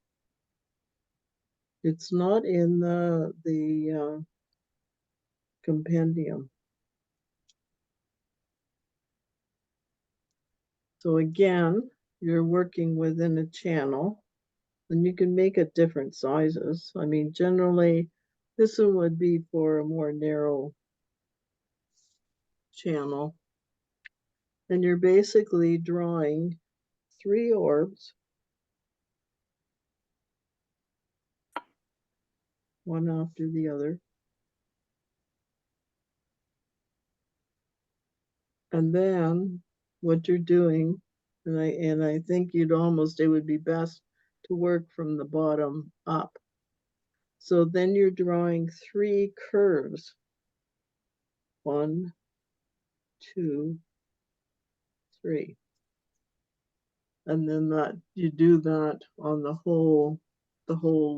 It's not in the compendium. So again, you're working within a channel, and you can make it different sizes. I mean, generally, this one would be for a more narrow channel. And you're basically drawing 3 orbs, one after the other. And then what you're doing, and I think it would be best to work from the bottom up. So then you're drawing 3 curves. 1, 2, 3. And then you do that on the whole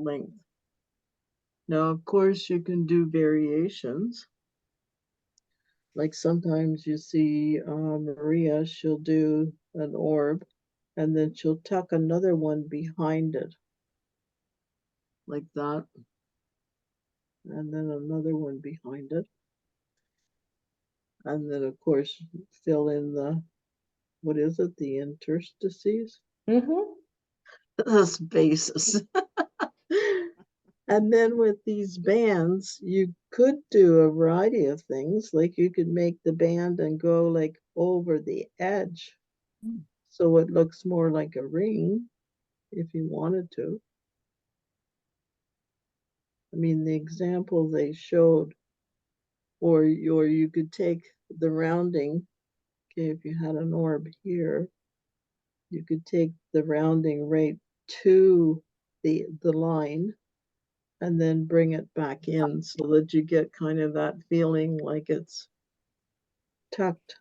length. Now, of course, you can do variations. Like sometimes you see Maria, she'll do an orb, and then she'll tuck another one behind it, like that, and then another one behind it. And then, of course, fill in the, what is it, the interstices? Mm-hmm. The spaces. And then with these bands, you could do a variety of things. Like you could make the band and go like over the edge. Mm. So it looks more like a ring if you wanted to. I mean, the example they showed, or you could take the rounding. Okay, if you had an orb here, you could take the rounding right to the line and then bring it back in so that you get kind of that feeling like it's tucked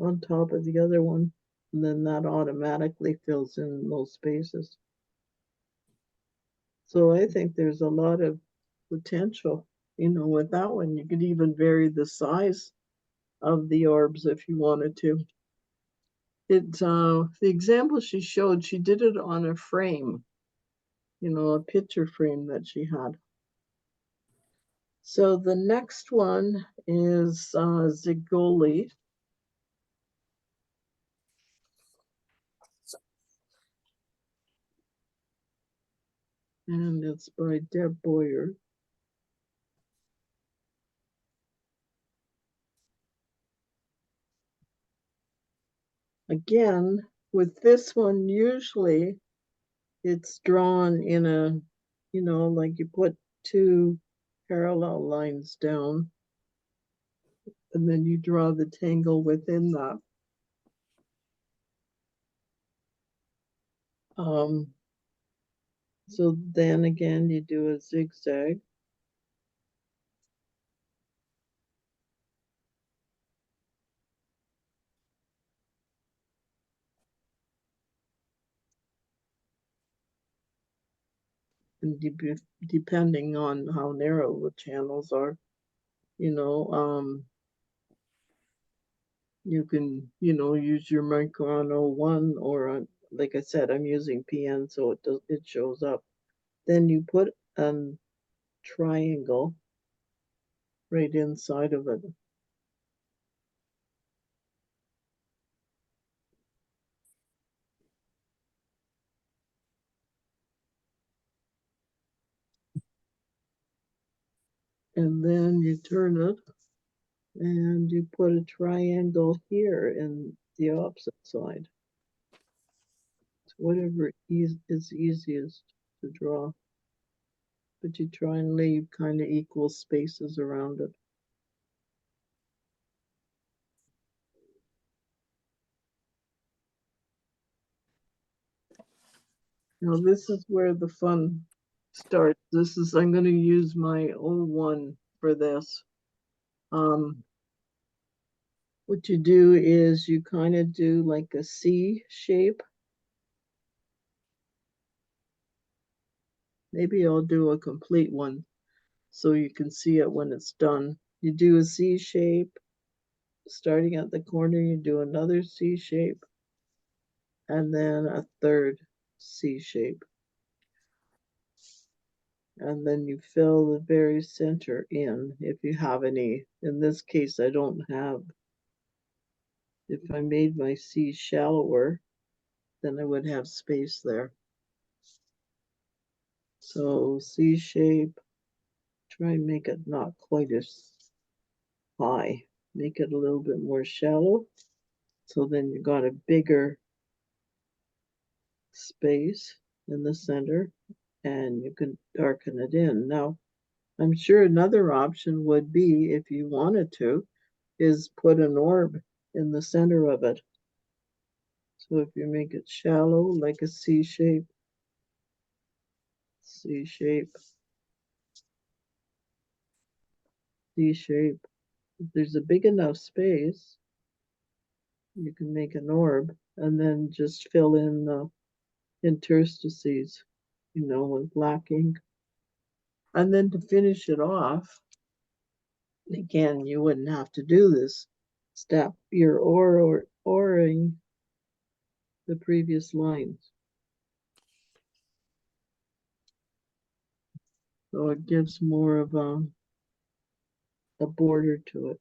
on top of the other one. And then that automatically fills in those spaces. So I think there's a lot of potential, with that one. You could even vary the size of the orbs if you wanted to. The example she showed, she did it on a frame, a picture frame that she had. So the next one is Zigoli. And it's by Deb Boyer. Again, with this one, usually it's drawn in a, like you put two parallel lines down, and then you draw the tangle within that. So then again, you do a zigzag. And depending on how narrow the channels are, you can, use your Micron 01 or, like I said, I'm using PN, so it shows up. Then you put a triangle right inside of it. And then you turn it and you put a triangle here in the opposite side. It's whatever is easiest to draw. But you try and leave kind of equal spaces around it. Now this is where the fun starts. I'm going to use my 01 for this. What you do is you kind of do like a C shape. Maybe I'll do a complete one so you can see it when it's done. You do a C shape. Starting at the corner, you do another C shape, and then a third C shape. And then you fill the very center in if you have any. In this case, I don't have. If I made my C shallower, then I would have space there. So C shape, try and make it not quite as high. Make it a little bit more shallow. So then you got a bigger space in the center and you can darken it in. Now, I'm sure another option would be, if you wanted to, is put an orb in the center of it. So if you make it shallow, like a C shape, C shape, C shape, if there's a big enough space, you can make an orb and then just fill in the interstices, with black ink. And then to finish it off, again, you wouldn't have to do this step. You're oring the previous lines. So it gives more of a a border to it.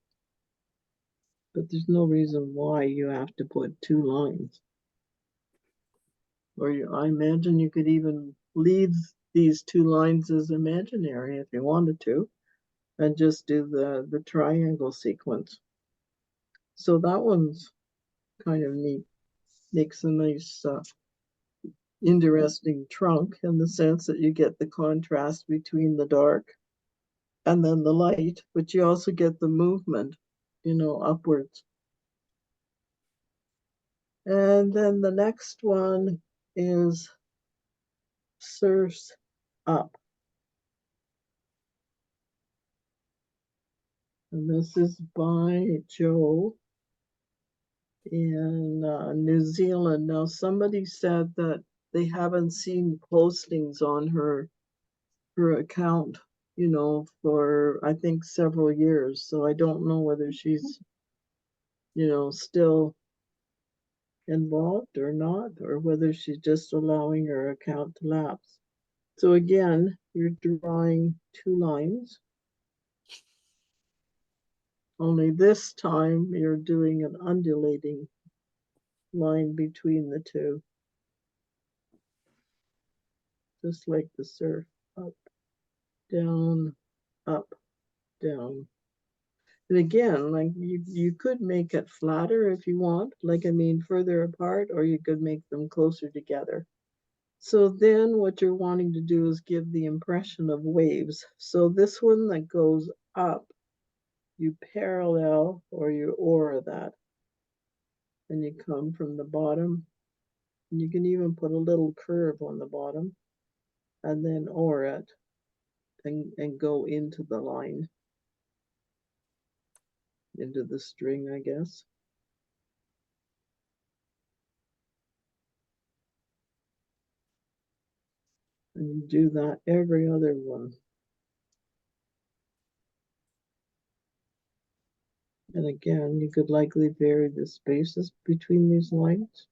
But there's no reason why you have to put 2 lines. Or I imagine you could even leave these 2 lines as imaginary if you wanted to, and just do the triangle sequence. So that one's kind of neat. Makes a nice, interesting trunk in the sense that you get the contrast between the dark and then the light, but you also get the movement, upwards. And then the next one is Surfs Up. And this is by Joe in New Zealand. Now, somebody said that they haven't seen postings on her account, for I think several years. So I don't know whether she's, still involved or not, or whether she's just allowing her account to lapse. So again, you're drawing 2 lines. Only this time you're doing an undulating line between the 2. Just like the surf. Up, down, up, down. And again, like you could make it flatter if you want, like I mean further apart, or you could make them closer together. So then what you're wanting to do is give the impression of waves. So this one that goes up, you parallel or you aura that. And you come from the bottom. And you can even put a little curve on the bottom and then aura it and go into the line. Into the string, I guess. And you do that every other one. And again, you could likely vary the spaces between these lines.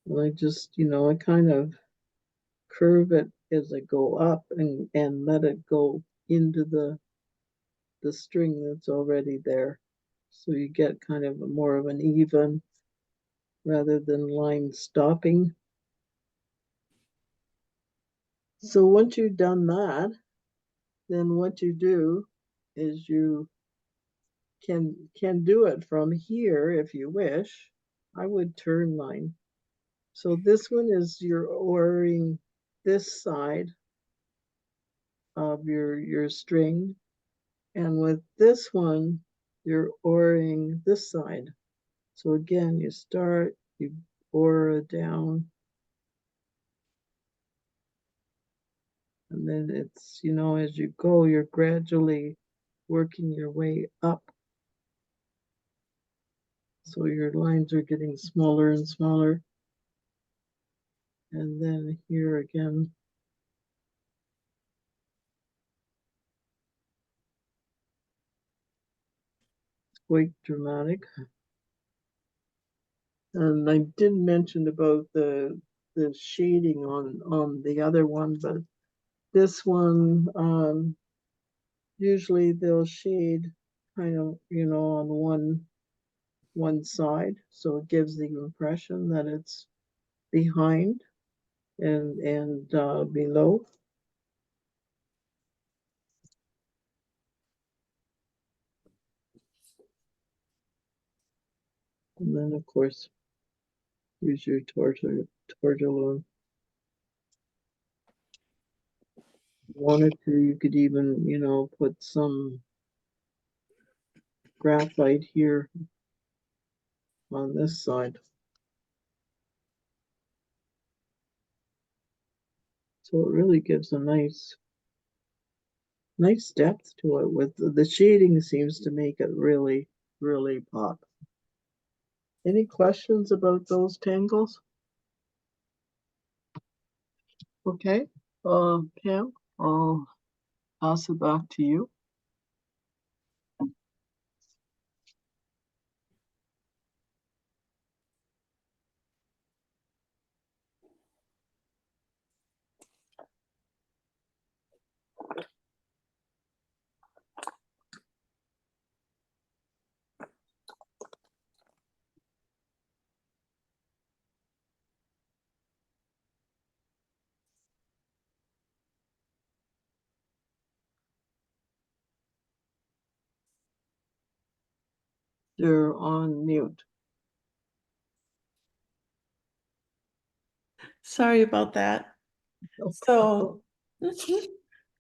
And I just, I kind of curve it as I go up and let it go into the string that's already there. So you get kind of more of an even rather than line stopping. So once you've done that, then what you do is you can do it from here if you wish. I would turn mine. So this one is you're ordering this side of your string, and with this one you're ordering this side. So again, you start, you aura down, and then it's, as you go, you're gradually working your way up. So your lines are getting smaller and smaller. And then here again, it's quite dramatic. And I did mention about the shading on the other one, but this one, usually they'll shade kind of, on one side, so it gives the impression that it's behind and below. And then of course use your tortillon. Wanted to, you could even, put some graphite here on this side. So it really gives a nice depth to it. With the shading seems to make it really, really pop. Any questions about those tangles? Okay, Pam, I'll pass it back to you. You're on mute. Sorry about that. No So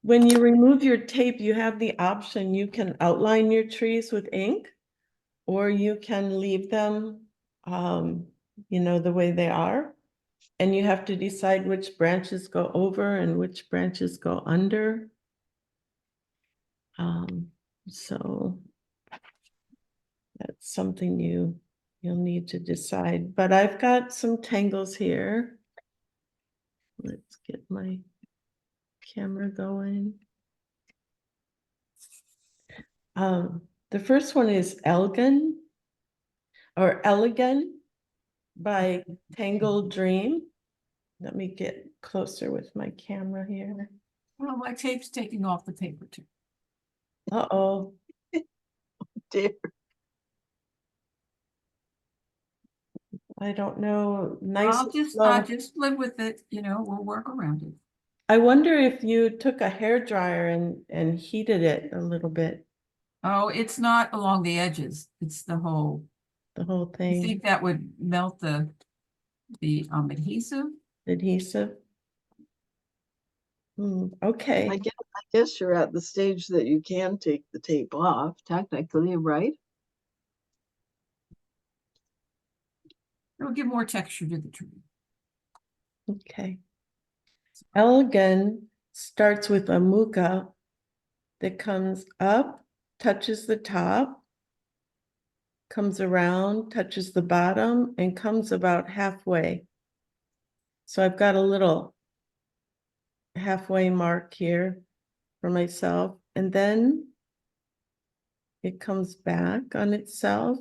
when you remove your tape, you have the option, you can outline your trees with ink, or you can leave them, the way they are. And you have to decide which branches go over and which branches go under. So that's something you'll need to decide, but I've got some tangles here. Let's get my camera going. The first one is Elgin or Elegant by Tangled Dream. Let me get closer with my camera here. Well, my tape's taking off the paper too. Uh-oh. dear. I don't know. Nice. I'll just live with it, we'll work around it. I wonder if you took a hair dryer and heated it a little bit, Oh, it's not along the edges, it's the whole, the whole I thing, think that would melt the adhesive. adhesive. Okay. I guess you're at the stage that you can take the tape off, technically, right? It'll give more texture to the tree. Okay. Elegant starts with a muka that comes up, touches the top, comes around, touches the bottom, and comes about halfway. So I've got a little halfway mark here for myself, and then it comes back on itself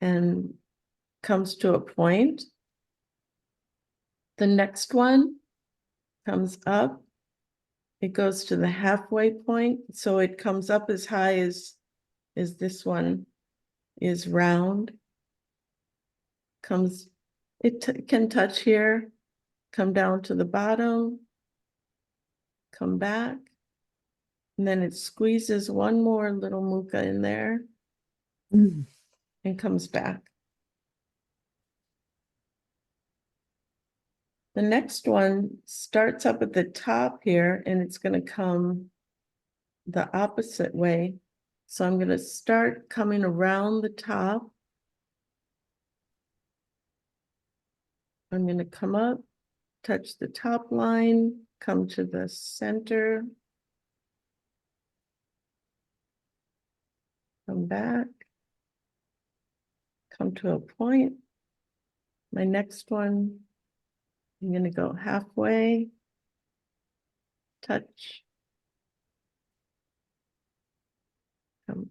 and comes to a point. The next one comes up, it goes to the halfway point, so it comes up as high as this one is round. Comes, it can touch here, come down to the bottom, come back, and then it squeezes one more little muka in there and comes back. The next one starts up at the top here, and it's going to come the opposite way. So I'm going to start coming around the top. I'm going to come up, touch the top line, come to the center, come back, come to a point. My next one, I'm going to go halfway, touch, come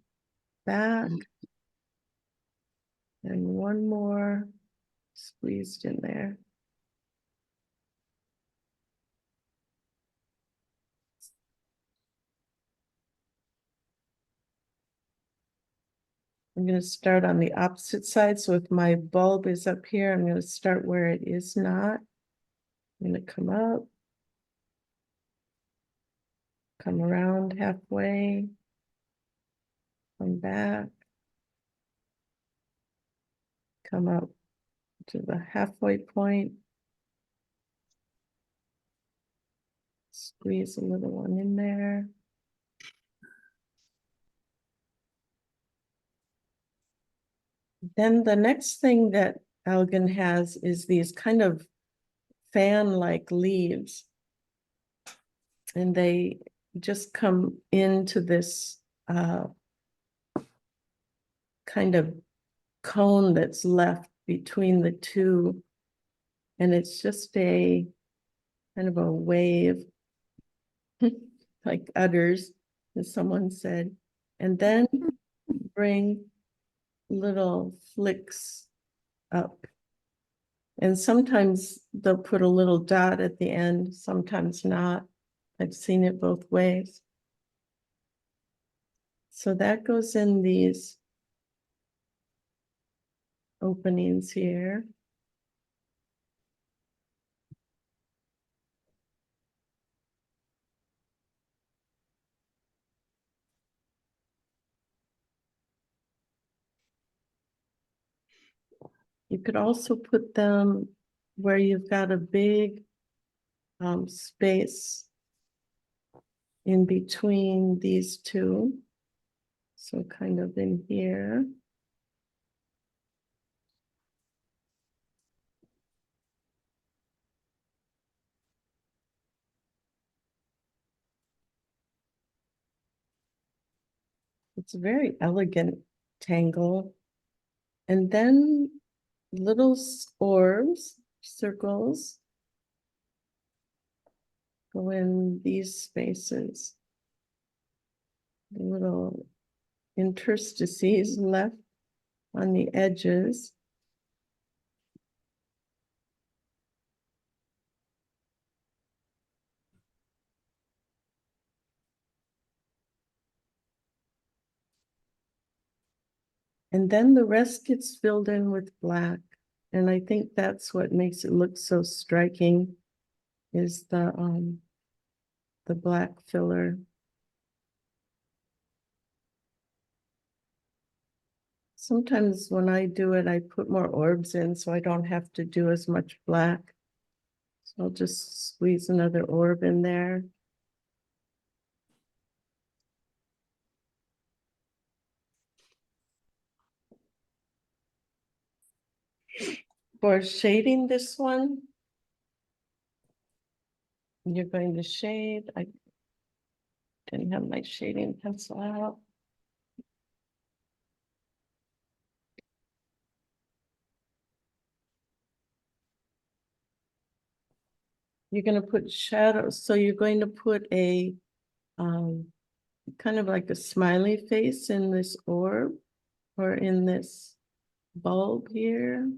back, and one more squeezed in there. I'm going to start on the opposite side. So if my bulb is up here, I'm going to start where it is not. I'm going to come up, come around halfway, come back, come up to the halfway point, squeeze a little one in there. Then the next thing that Elgin has is these kind of fan-like leaves. And they just come into this kind of cone that's left between the two. And it's just a kind of a wave, like udders, as someone said. And then bring little flicks up. And sometimes they'll put a little dot at the end, sometimes not. I've seen it both ways. So that goes in these openings here. You could also put them where you've got a big space in between these two. So kind of in here. It's a very elegant tangle. And then little orbs, circles, go in these spaces. The little interstices left on the edges. And then the rest gets filled in with black. And I think that's what makes it look so striking is the black filler. Sometimes when I do it, I put more orbs in so I don't have to do as much black. So I'll just squeeze another orb in there. For shading this one, you're going to shade. I didn't have my shading pencil out. You're going to put shadows. So you're going to put a kind of like a smiley face in this orb or in this bulb here.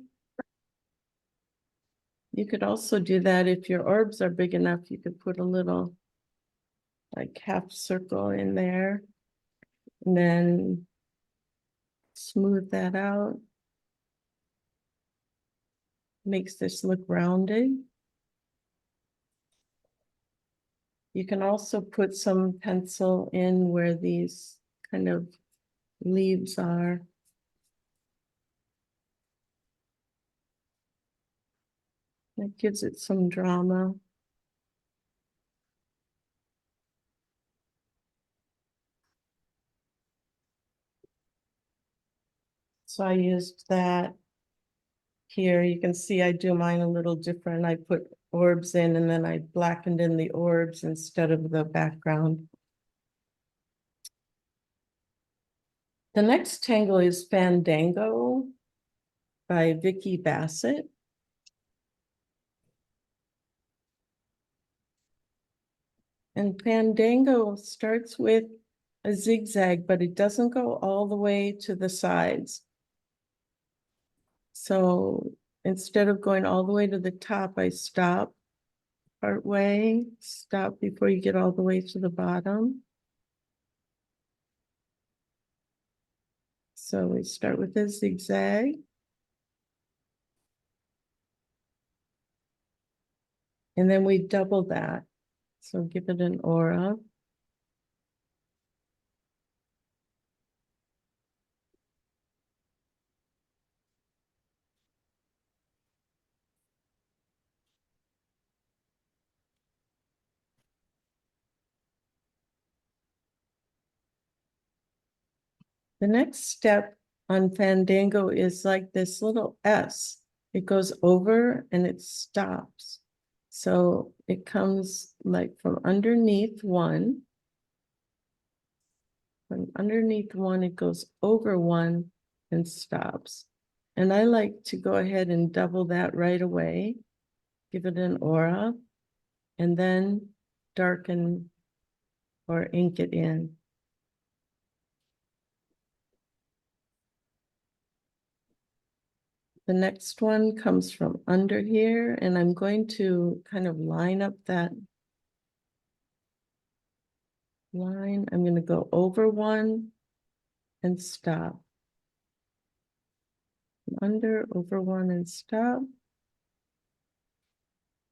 You could also do that if your orbs are big enough, you could put a little like half circle in there and then smooth that out. Makes this look rounded. You can also put some pencil in where these kind of leaves are. That gives it some drama. So I used that here. You can see I do mine a little different. I put orbs in and then I blackened in the orbs instead of the background. The next tangle is Fandango by Vicky Bassett. And Fandango starts with a zigzag, but it doesn't go all the way to the sides. So instead of going all the way to the top, I stop part way, stop before you get all the way to the bottom. So we start with a zigzag. And then we double that. So give it an aura. The next step on Fandango is like this little S. It goes over and it stops. So it comes like from underneath one. From underneath one, it goes over one and stops. And I like to go ahead and double that right away. Give it an aura and then darken or ink it in. The next one comes from under here, and I'm going to kind of line up that line. I'm going to go over one and stop. Under, over one and stop.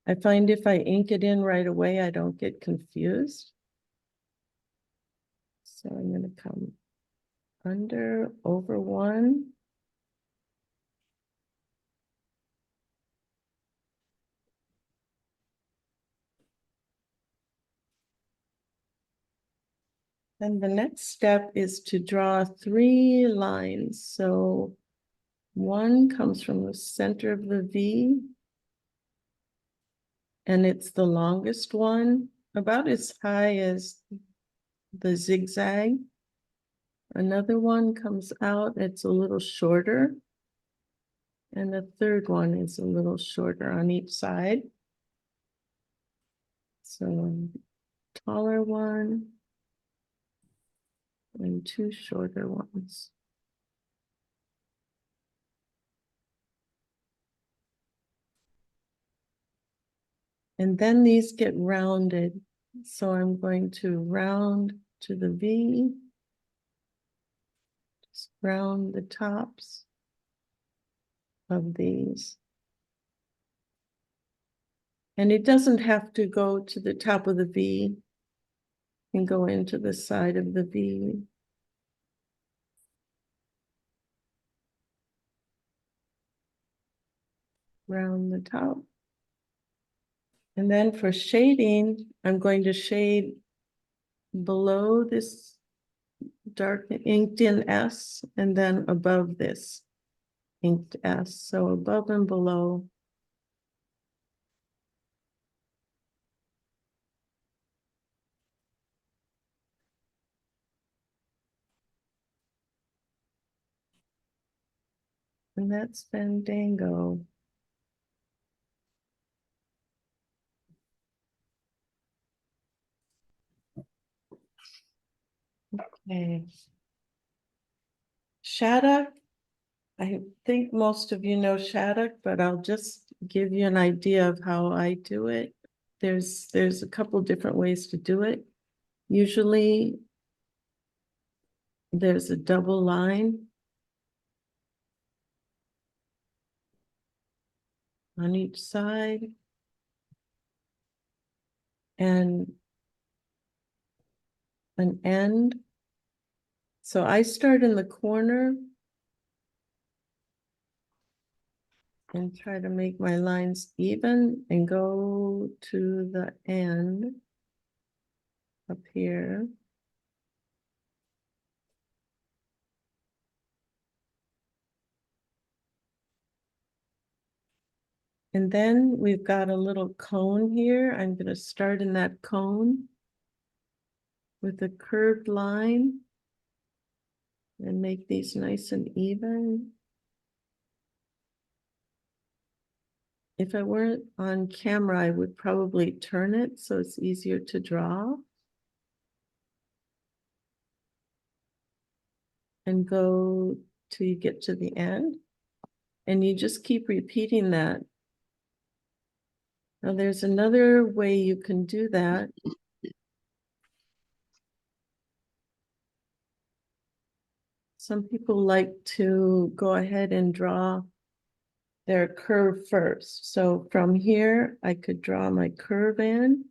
I find if I ink it in right away, I don't get confused. So I'm going to come under, over one. Then the next step is to draw 3 lines. So one comes from the center of the V. And it's the longest one, about as high as the zigzag. Another one comes out, it's a little shorter. And the third one is a little shorter on each side. So taller one and 2 shorter ones. And then these get rounded. So I'm going to round to the V. Just round the tops of these. And it doesn't have to go to the top of the V. And go into the side of the V. Round the top. And then for shading, I'm going to shade below this dark inked in S and then above this inked S. So above and below. And that's Fandango. Okay. Shattuck. I think most of you know Shattuck, but I'll just give you an idea of how I do it. There's a couple different ways to do it. Usually there's a double line on each side. And an end. So I start in the corner and try to make my lines even and go to the end up here. And then we've got a little cone here. I'm going to start in that cone with a curved line and make these nice and even. If I weren't on camera, I would probably turn it so it's easier to draw. And go till you get to the end. And you just keep repeating that. Now there's another way you can do that. Some people like to go ahead and draw their curve first. So from here, I could draw my curve in.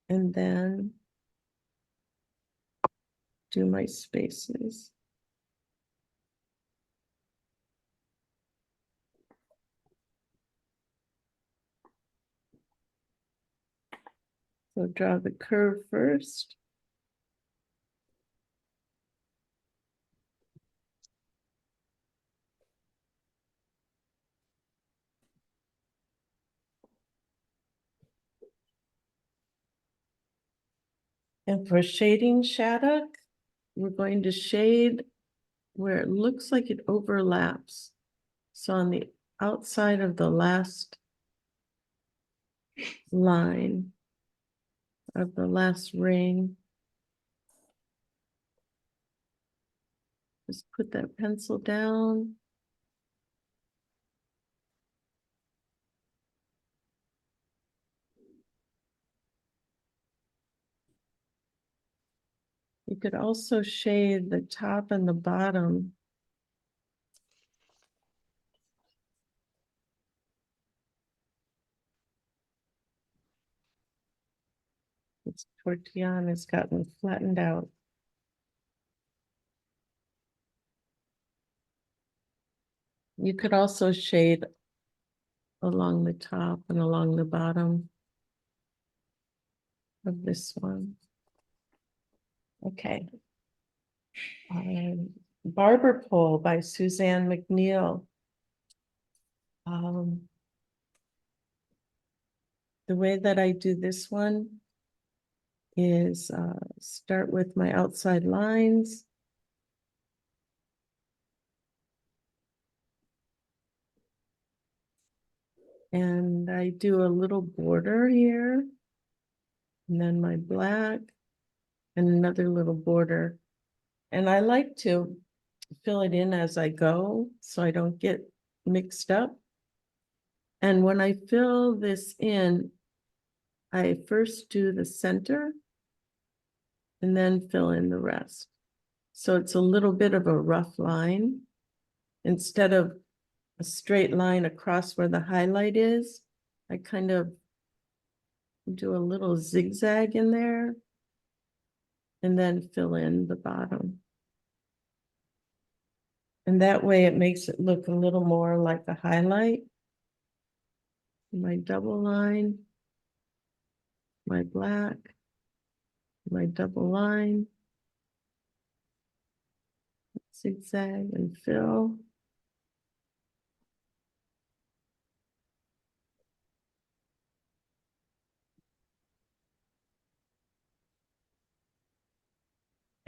And then do my spaces. So draw the curve first. And for shading Shattuck, we're going to shade where it looks like it overlaps. So on the outside of the last line of the last ring, just put that pencil down. You could also shade the top and the bottom. Its tortillon has gotten flattened out. You could also shade along the top and along the bottom. of this one. Okay. Barber Pole by Suzanne McNeil. The way that I do this one is start with my outside lines. And I do a little border here. And then my black and another little border. And I like to fill it in as I go so I don't get mixed up. And when I fill this in, I first do the center and then fill in the rest. So it's a little bit of a rough line. Instead of a straight line across where the highlight is, I kind of do a little zigzag in there and then fill in the bottom. And that way it makes it look a little more like a highlight. My double line, my black, my double line, zigzag and fill.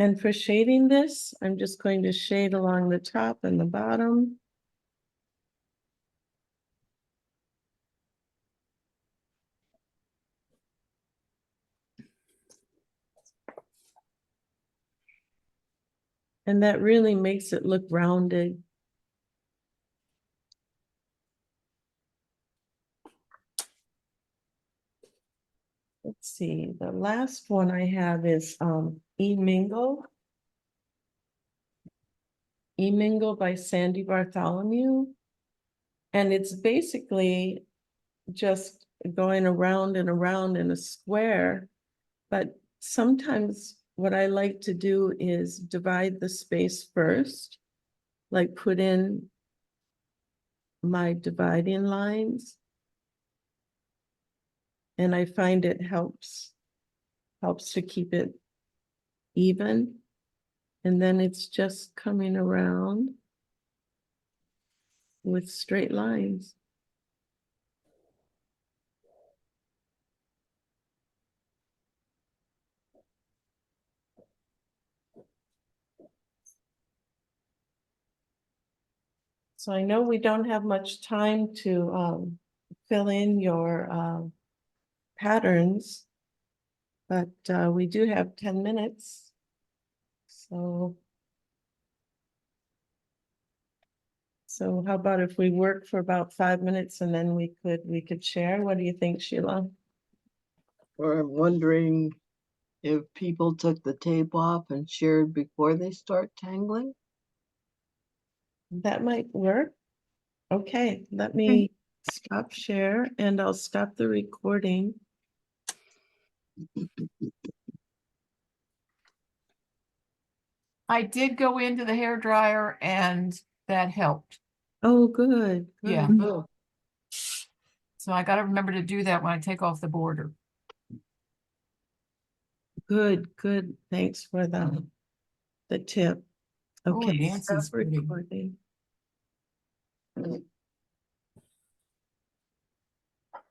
And for shading this, I'm just going to shade along the top and the bottom. And that really makes it look rounded. Let's see, the last one I have is E-Mingle. E-Mingle by Sandy Bartholomew. And it's basically just going around and around in a square. But sometimes what I like to do is divide the space first, like put in my dividing lines. And I find it helps to keep it even. And then it's just coming around with straight lines. So I know we don't have much time to fill in your patterns, but we do have 10 minutes. So how about if we work for about 5 minutes and then we could share? What do you think, Sheila? Or I'm wondering if people took the tape off and shared before they start tangling. That might work. Okay, let me stop share and I'll stop the recording. I did go into the hair dryer and that helped. Oh, good. Yeah. good. Oh, So I gotta remember to do that when I take off the border. Good. Thanks for the tip. Oh, Okay, Nancy's stop pretty. recording.